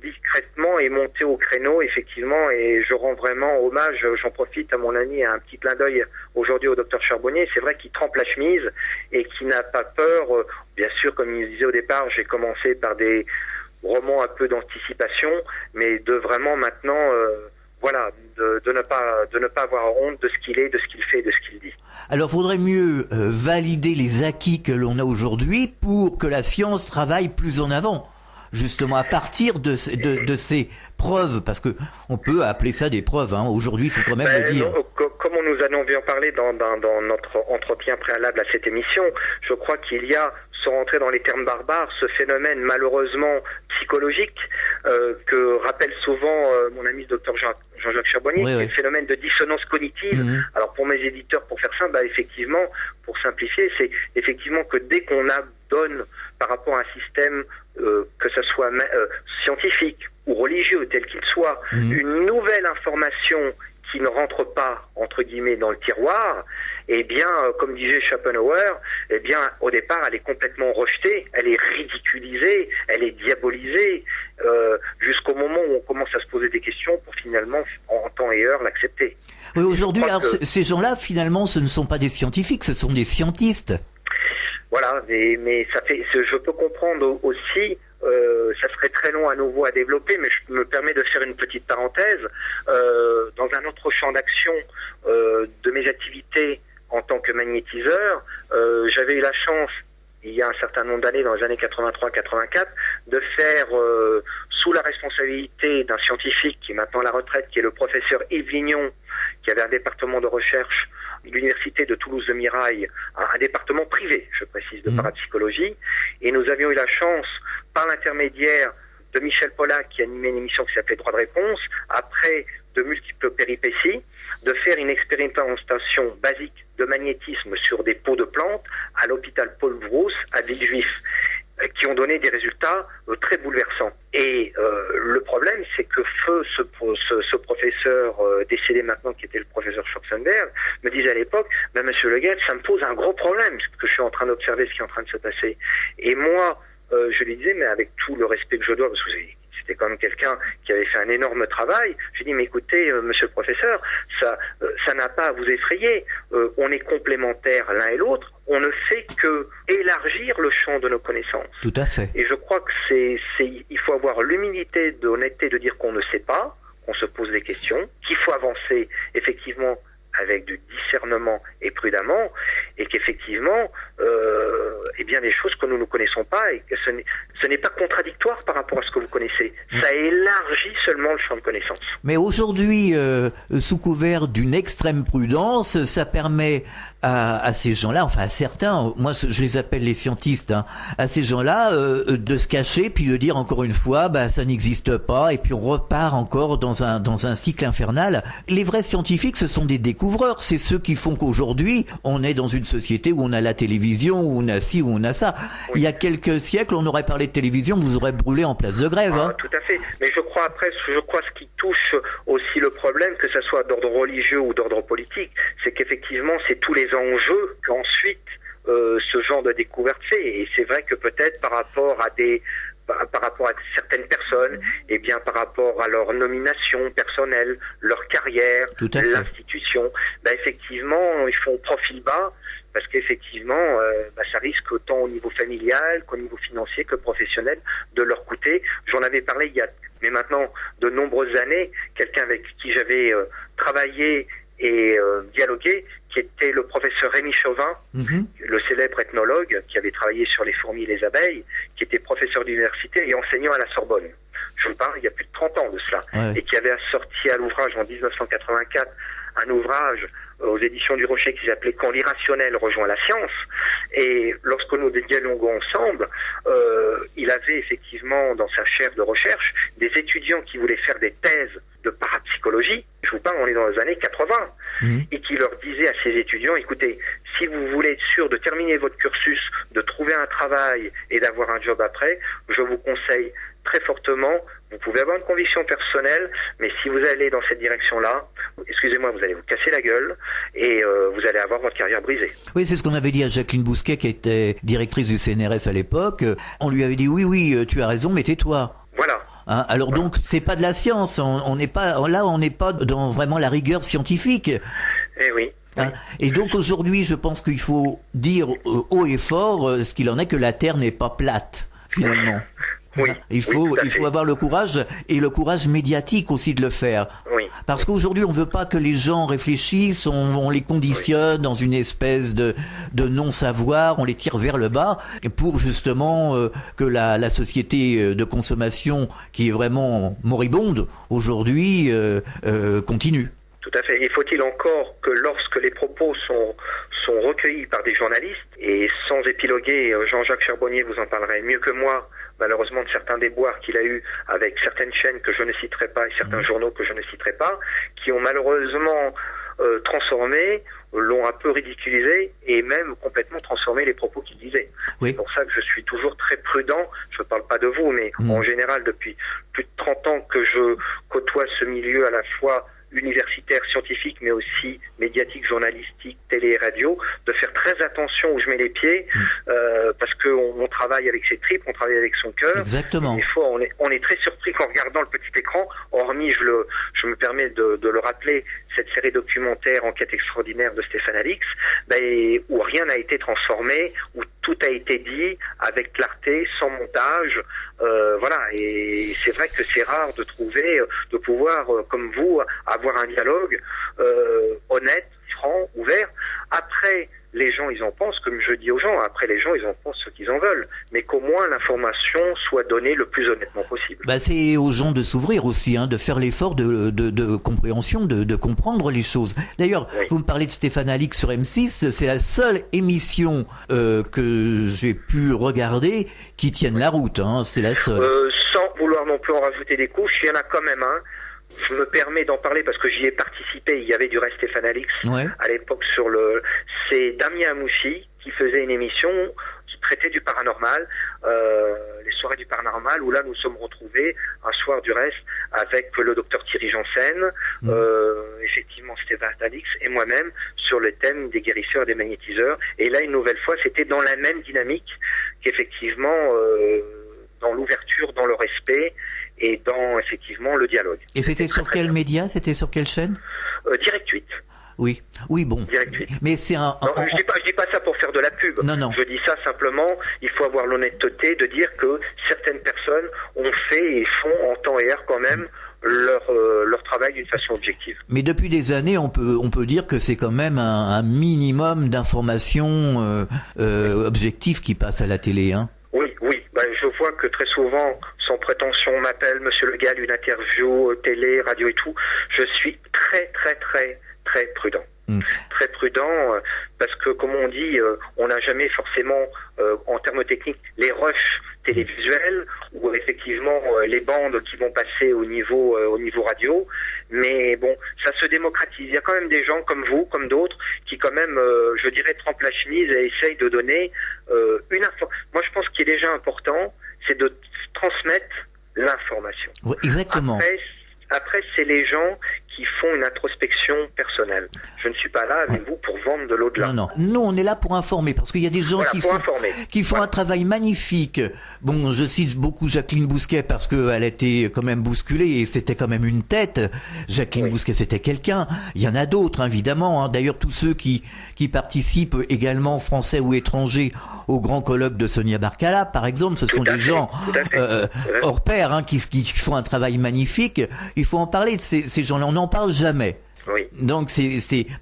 [SPEAKER 7] discrètement est monté au créneau, effectivement, et je rends vraiment hommage, j'en profite à mon ami, un petit clin d'œil aujourd'hui au docteur Charbonnier. C'est vrai qu'il trempe la chemise et qu'il n'a pas peur. Bien sûr, comme il disait au départ, j'ai commencé par des romans un peu d'anticipation, mais de vraiment maintenant, de ne pas avoir honte de ce qu'il est, de ce qu'il fait, de ce qu'il dit.
[SPEAKER 4] Alors, faudrait mieux valider les acquis que l'on a aujourd'hui pour que la science travaille plus en avant. Justement, à partir de ces preuves, parce que on peut appeler ça des preuves, hein. Aujourd'hui, il faut quand même le dire.
[SPEAKER 7] Comme nous en avions parlé dans notre entretien préalable à cette émission, je crois qu'il y a, sans rentrer dans les termes barbares, ce phénomène malheureusement psychologique que rappelle souvent mon ami le docteur Jean-Jacques Charbonnier, qui est le phénomène de dissonance cognitive. Alors pour mes éditeurs, pour faire simple, effectivement, pour simplifier, c'est effectivement que dès qu'on adonne par rapport à un système, que ce soit scientifique ou religieux, tel qu'il soit, une nouvelle information qui ne rentre pas, entre guillemets, dans le tiroir, eh bien, comme disait Schopenhauer, eh bien, au départ, elle est complètement rejetée, elle est ridiculisée, elle est diabolisée, jusqu'au moment où on commence à se poser des questions pour finalement, en temps et heure, l'accepter.
[SPEAKER 4] Oui, aujourd'hui, alors, ces gens-là, finalement, ce ne sont pas des scientifiques, ce sont des scientistes.
[SPEAKER 7] Voilà, mais ça fait, je peux comprendre aussi, ça serait très long à nouveau à développer, mais je me permets de faire une petite parenthèse. Dans un autre champ d'action de mes activités en tant que magnétiseur, j'avais eu la chance, il y a un certain nombre d'années, dans les années 83-84, de faire, sous la responsabilité d'un scientifique qui est maintenant à la retraite, qui est le professeur Yves Lignon, qui avait un département de recherche de l'université de Toulouse de Mirail, un département privé, je précise, de parapsychologie, et nous avions eu la chance, par l'intermédiaire de Michel Pollack, qui animait une émission qui s'appelait Droit de réponse, après de multiples péripéties, de faire une expérimentation basique de magnétisme sur des pots de plantes à l'hôpital Paul Brousse à Villejuif, qui ont donné des résultats très bouleversants. Et le problème, c'est que feu ce professeur décédé maintenant, qui était le professeur Schwarzenberg, me disait à l'époque, Monsieur Le Gall, ça me pose un gros problème, parce que je suis en train d'observer ce qui est en train de se passer. Et moi, je lui disais, mais avec tout le respect que je dois, parce que c'était quand même quelqu'un qui avait fait un énorme travail. J'ai dit, mais écoutez, monsieur le professeur, ça n'a pas à vous effrayer. On est complémentaires l'un et l'autre. On ne fait que élargir le champ de nos connaissances.
[SPEAKER 4] Tout à fait.
[SPEAKER 7] Et je crois que il faut avoir l'humilité, l'honnêteté de dire qu'on ne sait pas, qu'on se pose des questions, qu'il faut avancer effectivement avec du discernement et prudemment, et qu'effectivement, bien des choses que nous ne connaissons pas, et que ce n'est pas contradictoire par rapport à ce que vous connaissez. Ça élargit seulement le champ de connaissances.
[SPEAKER 4] Mais aujourd'hui, sous couvert d'une extrême prudence, ça permet à ces gens-là, enfin à certains, moi je les appelle les scientistes, hein, à ces gens-là de se cacher, puis de dire encore une fois, ça n'existe pas, et puis on repart encore dans un cycle infernal. Les vrais scientifiques, ce sont des découvreurs, c'est ceux qui font qu'aujourd'hui on est dans une société où on a la télévision, où on a ci, où on a ça. Oui. Il y a quelques siècles, on aurait parlé de télévision, vous aurez brûlé en place de grève. Hein.
[SPEAKER 7] Tout à fait. Mais je crois ce qui touche aussi le problème, que ce soit d'ordre religieux ou d'ordre politique, c'est qu'effectivement c'est tous les enjeux qu'ensuite ce genre de découverte fait. Et c'est vrai que peut-être par rapport à certaines personnes, par rapport à leur nomination personnelle, leur carrière, l'institution, effectivement, ils font profil bas, parce qu'effectivement, ça risque autant au niveau familial qu'au niveau financier que professionnel de leur coûter. J'en avais parlé il y a, mais maintenant, de nombreuses années, quelqu'un avec qui j'avais travaillé et dialogué, qui était le professeur Rémi Chauvin, le célèbre ethnologue qui avait travaillé sur les fourmis et les abeilles, qui était professeur d'université et enseignant à la Sorbonne. Je vous parle il y a plus de 30 ans de cela, et qui avait sorti à l'ouvrage en 1984 un ouvrage aux éditions du Rocher qui s'appelait « Quand l'irrationnel rejoint la science ». Et lorsque nous dialoguons ensemble, il avait effectivement dans sa chaire de recherche des étudiants qui voulaient faire des thèses de parapsychologie. Je vous parle, on est dans les années 80, et qui leur disait à ces étudiants, écoutez, si vous voulez être sûr de terminer votre cursus, de trouver un travail et d'avoir un job après, je vous conseille très fortement, vous pouvez avoir une conviction personnelle, mais si vous allez dans cette direction-là, excusez-moi, vous allez vous casser la gueule et vous allez avoir votre carrière brisée.
[SPEAKER 4] Oui, c'est ce qu'on avait dit à Jacqueline Bousquet, qui était directrice du CNRS à l'époque. On lui avait dit, oui, tu as raison, mais tais-toi.
[SPEAKER 7] Voilà.
[SPEAKER 4] Hein, alors donc c'est pas de la science, on n'est pas dans vraiment la rigueur scientifique.
[SPEAKER 7] Eh oui.
[SPEAKER 4] Hein, et donc aujourd'hui, je pense qu'il faut dire haut et fort ce qu'il en est, que la Terre n'est pas plate finalement.
[SPEAKER 7] Oui,
[SPEAKER 4] il faut avoir le courage, et le courage médiatique aussi de le faire.
[SPEAKER 7] Oui.
[SPEAKER 4] Parce qu'aujourd'hui, on veut pas que les gens réfléchissent, on les conditionne dans une espèce de non-savoir, on les tire vers le bas, pour justement que la société de consommation, qui est vraiment moribonde aujourd'hui, continue.
[SPEAKER 7] Tout à fait. Et faut-il encore que lorsque les propos sont recueillis par des journalistes, et sans épiloguer, Jean-Jacques Charbonnier vous en parlerait mieux que moi, malheureusement, de certains déboires qu'il a eus avec certaines chaînes que je ne citerai pas et certains journaux que je ne citerai pas, qui ont malheureusement transformé, l'ont un peu ridiculisé et même complètement transformé les propos qu'il disait.
[SPEAKER 4] Oui.
[SPEAKER 7] C'est pour ça que je suis toujours très prudent. Je ne parle pas de vous, mais en général, depuis plus de 30 ans que je côtoie ce milieu à la fois universitaire, scientifique, mais aussi médiatique, journalistique, télé et radio, de faire très attention où je mets les pieds, parce qu'on travaille avec ses tripes, on travaille avec son cœur.
[SPEAKER 4] Exactement.
[SPEAKER 7] Des fois, on est très surpris qu'en regardant le petit écran, hormis, je me permets de le rappeler, cette série documentaire Enquête extraordinaire de Stéphane Alix, où rien n'a été transformé, où tout a été dit avec clarté, sans montage. Voilà, et c'est vrai que c'est rare de trouver, de pouvoir, comme vous, avoir un dialogue honnête, franc, ouvert. Après, les gens, ils en pensent, comme je dis aux gens, après les gens, ils en pensent ce qu'ils en veulent, mais qu'au moins l'information soit donnée le plus honnêtement possible.
[SPEAKER 4] C'est aux gens de s'ouvrir aussi, hein, de faire l'effort de compréhension, de comprendre les choses. D'ailleurs, vous me parlez de Stéphane Alix sur M6, c'est la seule émission que j'ai pu regarder qui tienne la route, hein, c'est la seule.
[SPEAKER 7] Sans vouloir non plus en rajouter des couches, il y en a quand même un. Je me permets d'en parler parce que j'y ai participé. Il y avait du reste Stéphane Alix à l'époque c'est Damien Amoussi qui faisait une émission qui traitait du paranormal, les soirées du paranormal, où là nous sommes retrouvés un soir du reste avec le docteur Thierry Janssen, effectivement Stéphane Alix et moi-même sur le thème des guérisseurs et des magnétiseurs. Et là une nouvelle fois c'était dans la même dynamique qu'effectivement dans l'ouverture, dans le respect et dans effectivement le dialogue.
[SPEAKER 4] Et c'était sur quel média? C'était sur quelle chaîne?
[SPEAKER 7] Direct 8.
[SPEAKER 4] Oui, bon.
[SPEAKER 7] Direct 8.
[SPEAKER 4] Mais c'est
[SPEAKER 7] Non, je dis pas ça pour faire de la pub.
[SPEAKER 4] Non.
[SPEAKER 7] Je dis ça simplement, il faut avoir l'honnêteté de dire que certaines personnes ont fait et font en temps et heure quand même leur travail d'une façon objective.
[SPEAKER 4] Mais depuis des années, on peut dire que c'est quand même un minimum d'informations objectives qui passe à la télé, hein.
[SPEAKER 7] Oui. Je vois que très souvent, sans prétention, on m'appelle Monsieur Le Gall, une interview télé, radio et tout. Je suis très prudent. Très prudent, parce que, comme on dit, on n'a jamais forcément, en termes techniques, les rushs télévisuels ou effectivement les bandes qui vont passer au niveau radio. Mais bon, ça se démocratise. Il y a quand même des gens comme vous, comme d'autres, qui quand même, je dirais, trempent la chemise et essayent de donner une info. Moi, je pense qu'il est déjà important, c'est de transmettre l'information.
[SPEAKER 4] Oui, exactement.
[SPEAKER 7] Après, c'est les gens qui font une introspection personnelle. Je ne suis pas là avec vous pour vendre de l'au-delà.
[SPEAKER 4] Non. Nous, on est là pour informer, parce qu'il y a des gens qui font un travail magnifique. Bon, je cite beaucoup Jacqueline Bousquet parce qu'elle était quand même bousculée et c'était quand même une tête. Jacqueline Bousquet, c'était quelqu'un. Il y en a d'autres, évidemment. Hein. D'ailleurs, tous ceux qui participent également, français ou étrangers, au grand colloque de Sonia Barcala, par exemple, ce sont des gens hors pair, hein, qui font un travail magnifique. Il faut en parler de ces gens-là. On n'en parle jamais.
[SPEAKER 7] Oui.
[SPEAKER 4] Donc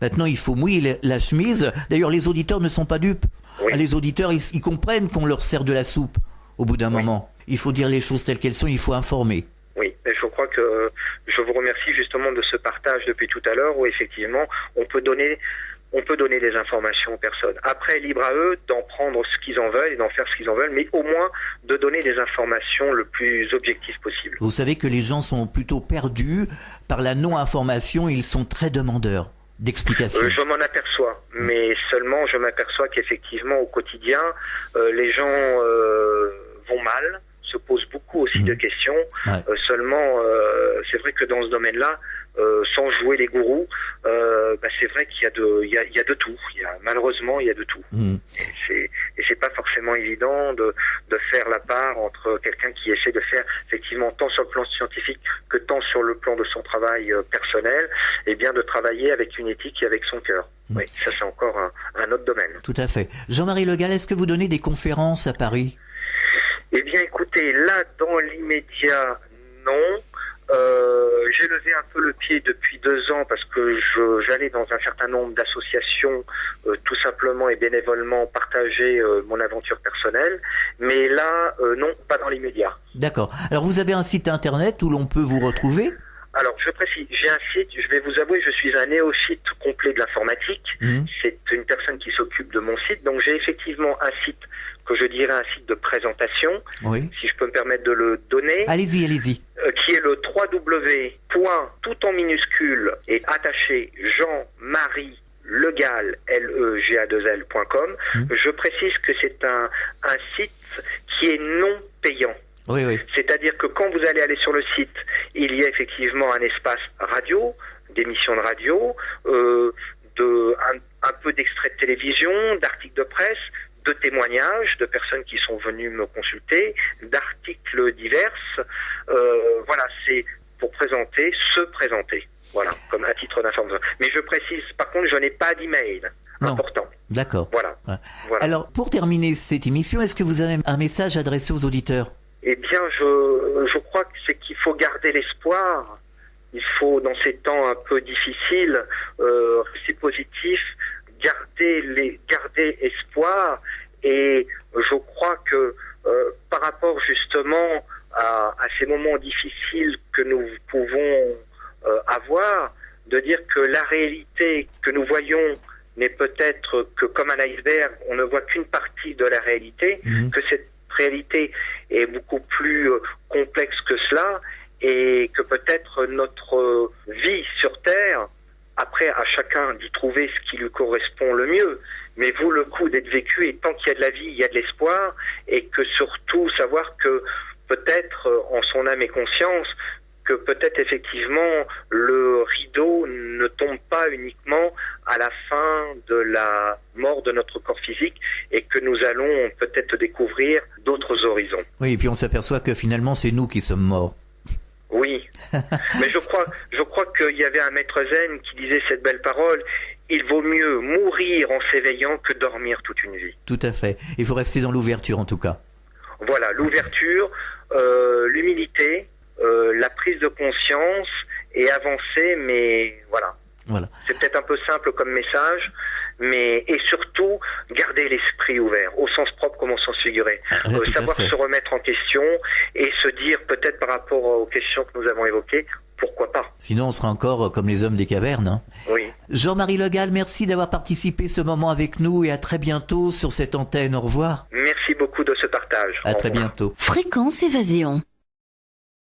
[SPEAKER 4] maintenant il faut mouiller la chemise. D'ailleurs, les auditeurs ne sont pas dupes. Les auditeurs, ils comprennent qu'on leur sert de la soupe au bout d'un moment. Il faut dire les choses telles qu'elles sont, il faut informer.
[SPEAKER 7] Oui, et je crois que je vous remercie justement de ce partage depuis tout à l'heure où effectivement on peut donner des informations aux personnes. Après, libre à eux d'en prendre ce qu'ils en veulent et d'en faire ce qu'ils en veulent, mais au moins de donner des informations le plus objectives possible.
[SPEAKER 4] Vous savez que les gens sont plutôt perdus par la non-information, ils sont très demandeurs d'explications.
[SPEAKER 7] Je m'en aperçois, mais seulement je m'aperçois qu'effectivement au quotidien, les gens vont mal, se posent beaucoup aussi de questions. Seulement, c'est vrai que dans ce domaine-là, sans jouer les gourous, c'est vrai qu'il y a de tout. Malheureusement, il y a de tout. Et c'est pas forcément évident de de faire la part entre quelqu'un qui essaie de faire effectivement tant sur le plan scientifique que tant sur le plan de son travail personnel, et bien de travailler avec une éthique et avec son cœur. Oui, ça c'est encore un autre domaine.
[SPEAKER 4] Tout à fait. Jean-Marie Le Gall, est-ce que vous donnez des conférences à Paris?
[SPEAKER 7] Eh bien écoutez, là dans l'immédiat, non. J'ai levé un peu le pied depuis 2 ans parce que j'allais dans un certain nombre d'associations tout simplement et bénévolement partager mon aventure personnelle, mais là non, pas dans l'immédiat.
[SPEAKER 4] D'accord. Alors vous avez un site internet où l'on peut vous retrouver?
[SPEAKER 7] Alors, je précise, j'ai un site, je vais vous avouer, je suis un néophyte complet de l'informatique. C'est une personne qui s'occupe de mon site. Donc, j'ai effectivement un site que je dirais un site de présentation, si je peux me permettre de le donner.
[SPEAKER 4] Allez-y.
[SPEAKER 7] Qui est le www. tout en minuscule et attaché Jean-Marie Legall, Legall.com. Je précise que c'est un site qui est non payant.
[SPEAKER 4] Oui.
[SPEAKER 7] C'est-à-dire que quand vous allez aller sur le site, il y a effectivement un espace radio, d'émissions de radio, un peu d'extraits de télévision, d'articles de presse, de témoignages de personnes qui sont venues me consulter, d'articles divers. Voilà, c'est pour se présenter. Voilà, comme à titre d'information. Mais je précise, par contre, je n'ai pas d'email. Important.
[SPEAKER 4] D'accord.
[SPEAKER 7] Voilà.
[SPEAKER 4] Alors, pour terminer cette émission, est-ce que vous avez un message adressé aux auditeurs?
[SPEAKER 7] Eh bien, je crois que c'est qu'il faut garder l'espoir. Il faut, dans ces temps un peu difficiles, rester positif, garder espoir. Et je crois que par rapport justement à ces moments difficiles que nous pouvons avoir, de dire que la réalité que nous voyons n'est peut-être que comme un iceberg, on ne voit qu'une partie de la réalité, que cette réalité est beaucoup plus complexe que cela, et que peut-être notre vie sur Terre, après à chacun d'y trouver ce qui lui correspond le mieux, mais vaut le coup d'être vécu, et tant qu'il y a de la vie, il y a de l'espoir, et que surtout savoir que peut-être en son âme et conscience, que peut-être effectivement le rideau ne tombe pas uniquement à la fin de la mort de notre corps physique, et que nous allons peut-être découvrir d'autres horizons.
[SPEAKER 4] Oui, et puis on s'aperçoit que finalement c'est nous qui sommes morts.
[SPEAKER 7] Oui, mais je crois qu'il y avait un maître zen qui disait cette belle parole: il vaut mieux mourir en s'éveillant que dormir toute une vie.
[SPEAKER 4] Tout à fait. Il faut rester dans l'ouverture en tout cas.
[SPEAKER 7] Voilà, l'ouverture, l'humilité, la prise de conscience et avancer, mais voilà. C'est peut-être un peu simple comme message, mais et surtout garder l'esprit ouvert, au sens propre comme au sens figuré. Savoir se remettre en question et se dire peut-être par rapport aux questions que nous avons évoquées, pourquoi pas.
[SPEAKER 4] Sinon on sera encore comme les hommes des cavernes. Hein.
[SPEAKER 7] Oui.
[SPEAKER 4] Jean-Marie Le Gall, merci d'avoir participé ce moment avec nous et à très bientôt sur cette antenne. Au revoir.
[SPEAKER 7] Merci beaucoup de ce partage.
[SPEAKER 4] À très bientôt.
[SPEAKER 3] Fréquence Évasion.